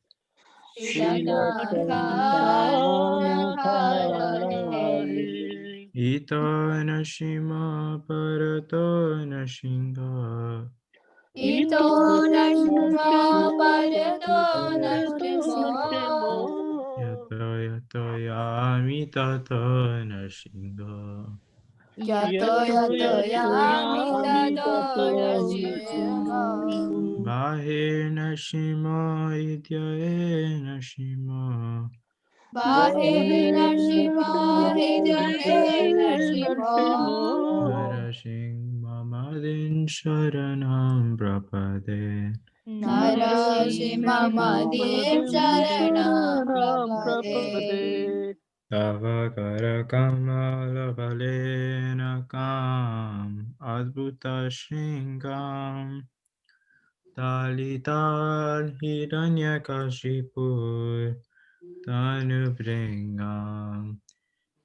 Shilatankanakayale. Ito nashima parato nashinga. Ito nashima parato nashimo. Yato yato yami tato nashinga. Yato yato yami tato nashimo. Bahir nashima idyae nashima. Bahir nashima hidyaye nashimo. Narashing mamadin sharanam prapade. Narasimhamadin sharanam prapade. Tava karakamala valena kam adbhuta shringam. Talital hiranyakashipur tanubringam.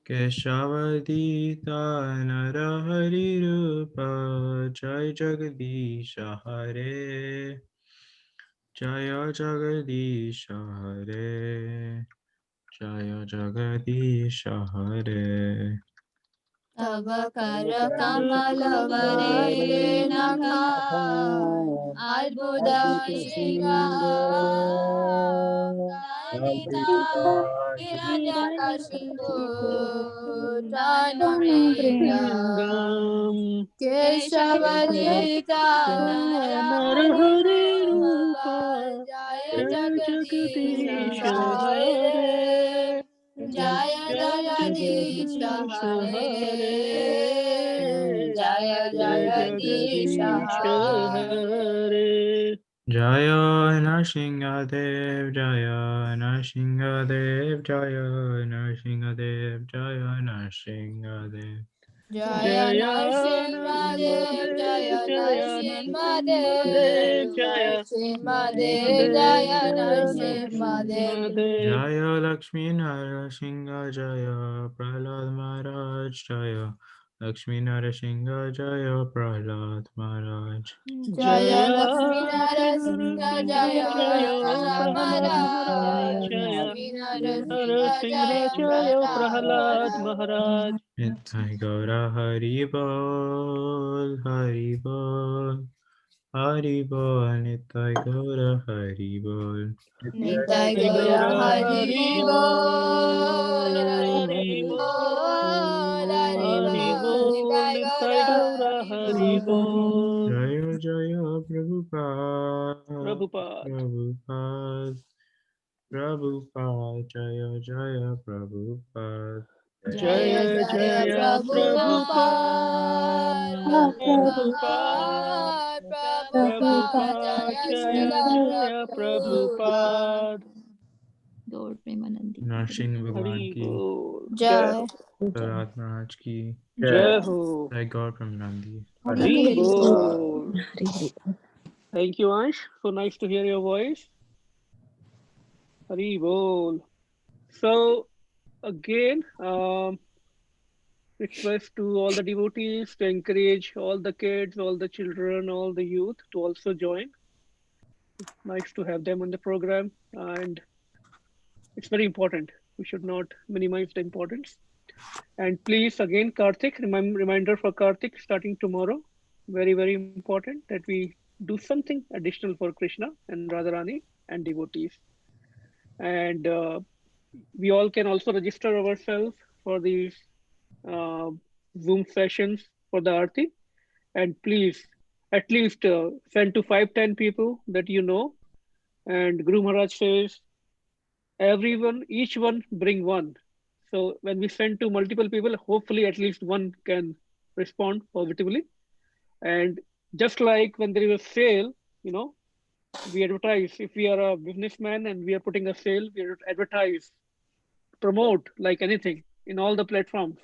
Keshavadita Narahari Rupa Jai Jagadisha Hare Jaya Jagadisha Hare Jaya Jagadisha Hare. Tava kara kamala varena kam Adbhuta Shringam Lalita Hiranyakashipu Tanurengam Keshavadita Narahari Narahari Rupa Rupa Jaya Jai Jagadisha Jagadisha Hare Hare Jaya Jai Jagadisha Jagadisha Hare Hare Jaya Jai Jagadisha Jagadisha Hare Hare. Jaya Nrsingadev Jaya Nrsingadev Jaya Nrsingadev Jaya Nrsingadev. Jaya Jaya Narasimhadev Jaya Narasimhadev Jaya Narasimhadev Narasimhadev Jaya Narasimhadev Jaya Narasimhadev Jaya Narasimhadev Narasimhadev. Jaya Lakshmi Narasingha Jaya Prahlad Maharaj Jaya Lakshmi Narasingha Jaya Prahlad Maharaj. Jaya Jaya Lakshmi Lakshmi Narasimha Narasimha Jaya Jaya Prahlad Prahalad Maharaj Maharaj Jaya Lakshmi Narasimha Narasimha Jaya Jaya Prahlad Prahalad Maharaj Maharaj. Nitai Gaura Hari Bol Hari Bol Hari Bol Nitai Gaura Hari Bol. Nitai Jai Gaura Gaura Hari Hari Bol Bol, Hari Hari Bol Bol, Hari Hari Bol Bol, Nitai Nittai Gaura Gaura Hari Hari Bol Bol. Jaya Jaya Prabhupada Prabhupada. Prabhupada Prabhupada Jaya Jaya Prabhupada. Jaya Jaya Jaya Jaya Prabhupada Prabhupada, Prabhupada, Prabhupada Prabhupada Prabhupada, Jaya Jaya Srila Jaya Prabhupada Prabhupada. Gaur Premanandi Nrsimha Bhagwan Hari ki, Bol. Jai Jai Ho. Tarat Maharaj ki, Jai Ho. Jai Gaur Premanandi. Hari Bol. Thank you, Ansh. So nice to hear your voice. Hari Bol. So again, request to all the devotees to encourage all the kids, all the children, all the youth to also join. It's nice to have them on the program, and it's very important. We should not minimize the importance. And please, again, Karthik, reminder for Karthik starting tomorrow. Very, very important that we do something additional for Krishna and Radharani and devotees. And we all can also register ourselves for these uh, Zoom sessions for the Aarti. And please, at least send to 5-10 people that you know. And Guru Maharaj says, everyone, each one bring one. So when we send to multiple people, hopefully at least one can respond positively. And just like when there is a sale, you know, we advertise. If we are a businessman and we are putting a sale, we advertise, promote like anything in all the platforms.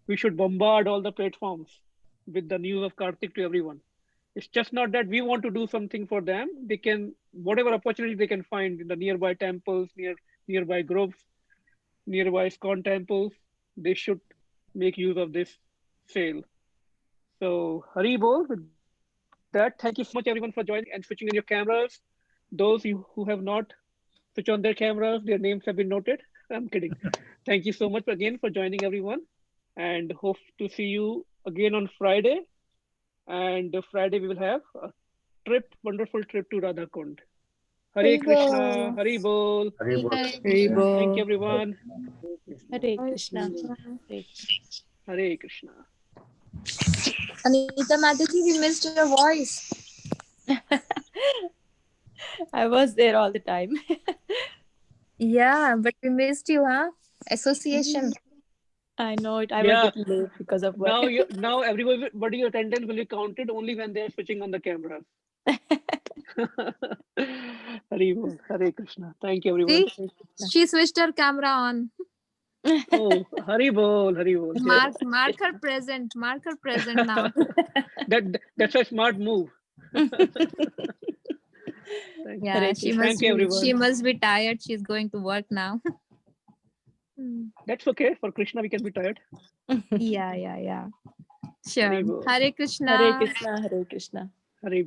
We should bombard all the platforms with the news of Karthik to everyone. It's just not that we want to do something for them. They can, whatever opportunity they can find in the nearby temples, nearby groves, nearby ISKCON temples, they should make use of this sale. So Hari Bol, with that, thank you so much everyone for joining and switching on your cameras. Those who have not switched on their cameras, their names have been noted. I'm kidding. Thank you so much again for joining everyone, and hope to see you again on Friday. And Friday we will have a wonderful trip to Radha Kund. Hare Krishna, Hari Bol. Hari Bol. Hari Thank Bol. you everyone. Hare Krishna. Hare Krishna. Anita Mataji, we missed your voice. I was there all the time. Yeah, but we missed you, huh? Association. I know it. I Yeah. was a little late because of work. Now everybody attendance will be counted only when they are switching on the cameras. Hari Bol, Hare Krishna. Thank you everyone. See, she switched her camera on. Oh, Hari Bol, Hari Bol. Mark her present. Mark her present now. That's a smart move. Yeah, Thank you everyone. she must be tired. She's going to work now. That's okay. For Krishna, we can be tired. Yeah. Sure. Hari Bol. Hare Krishna. Hare Krishna. Hare Krishna.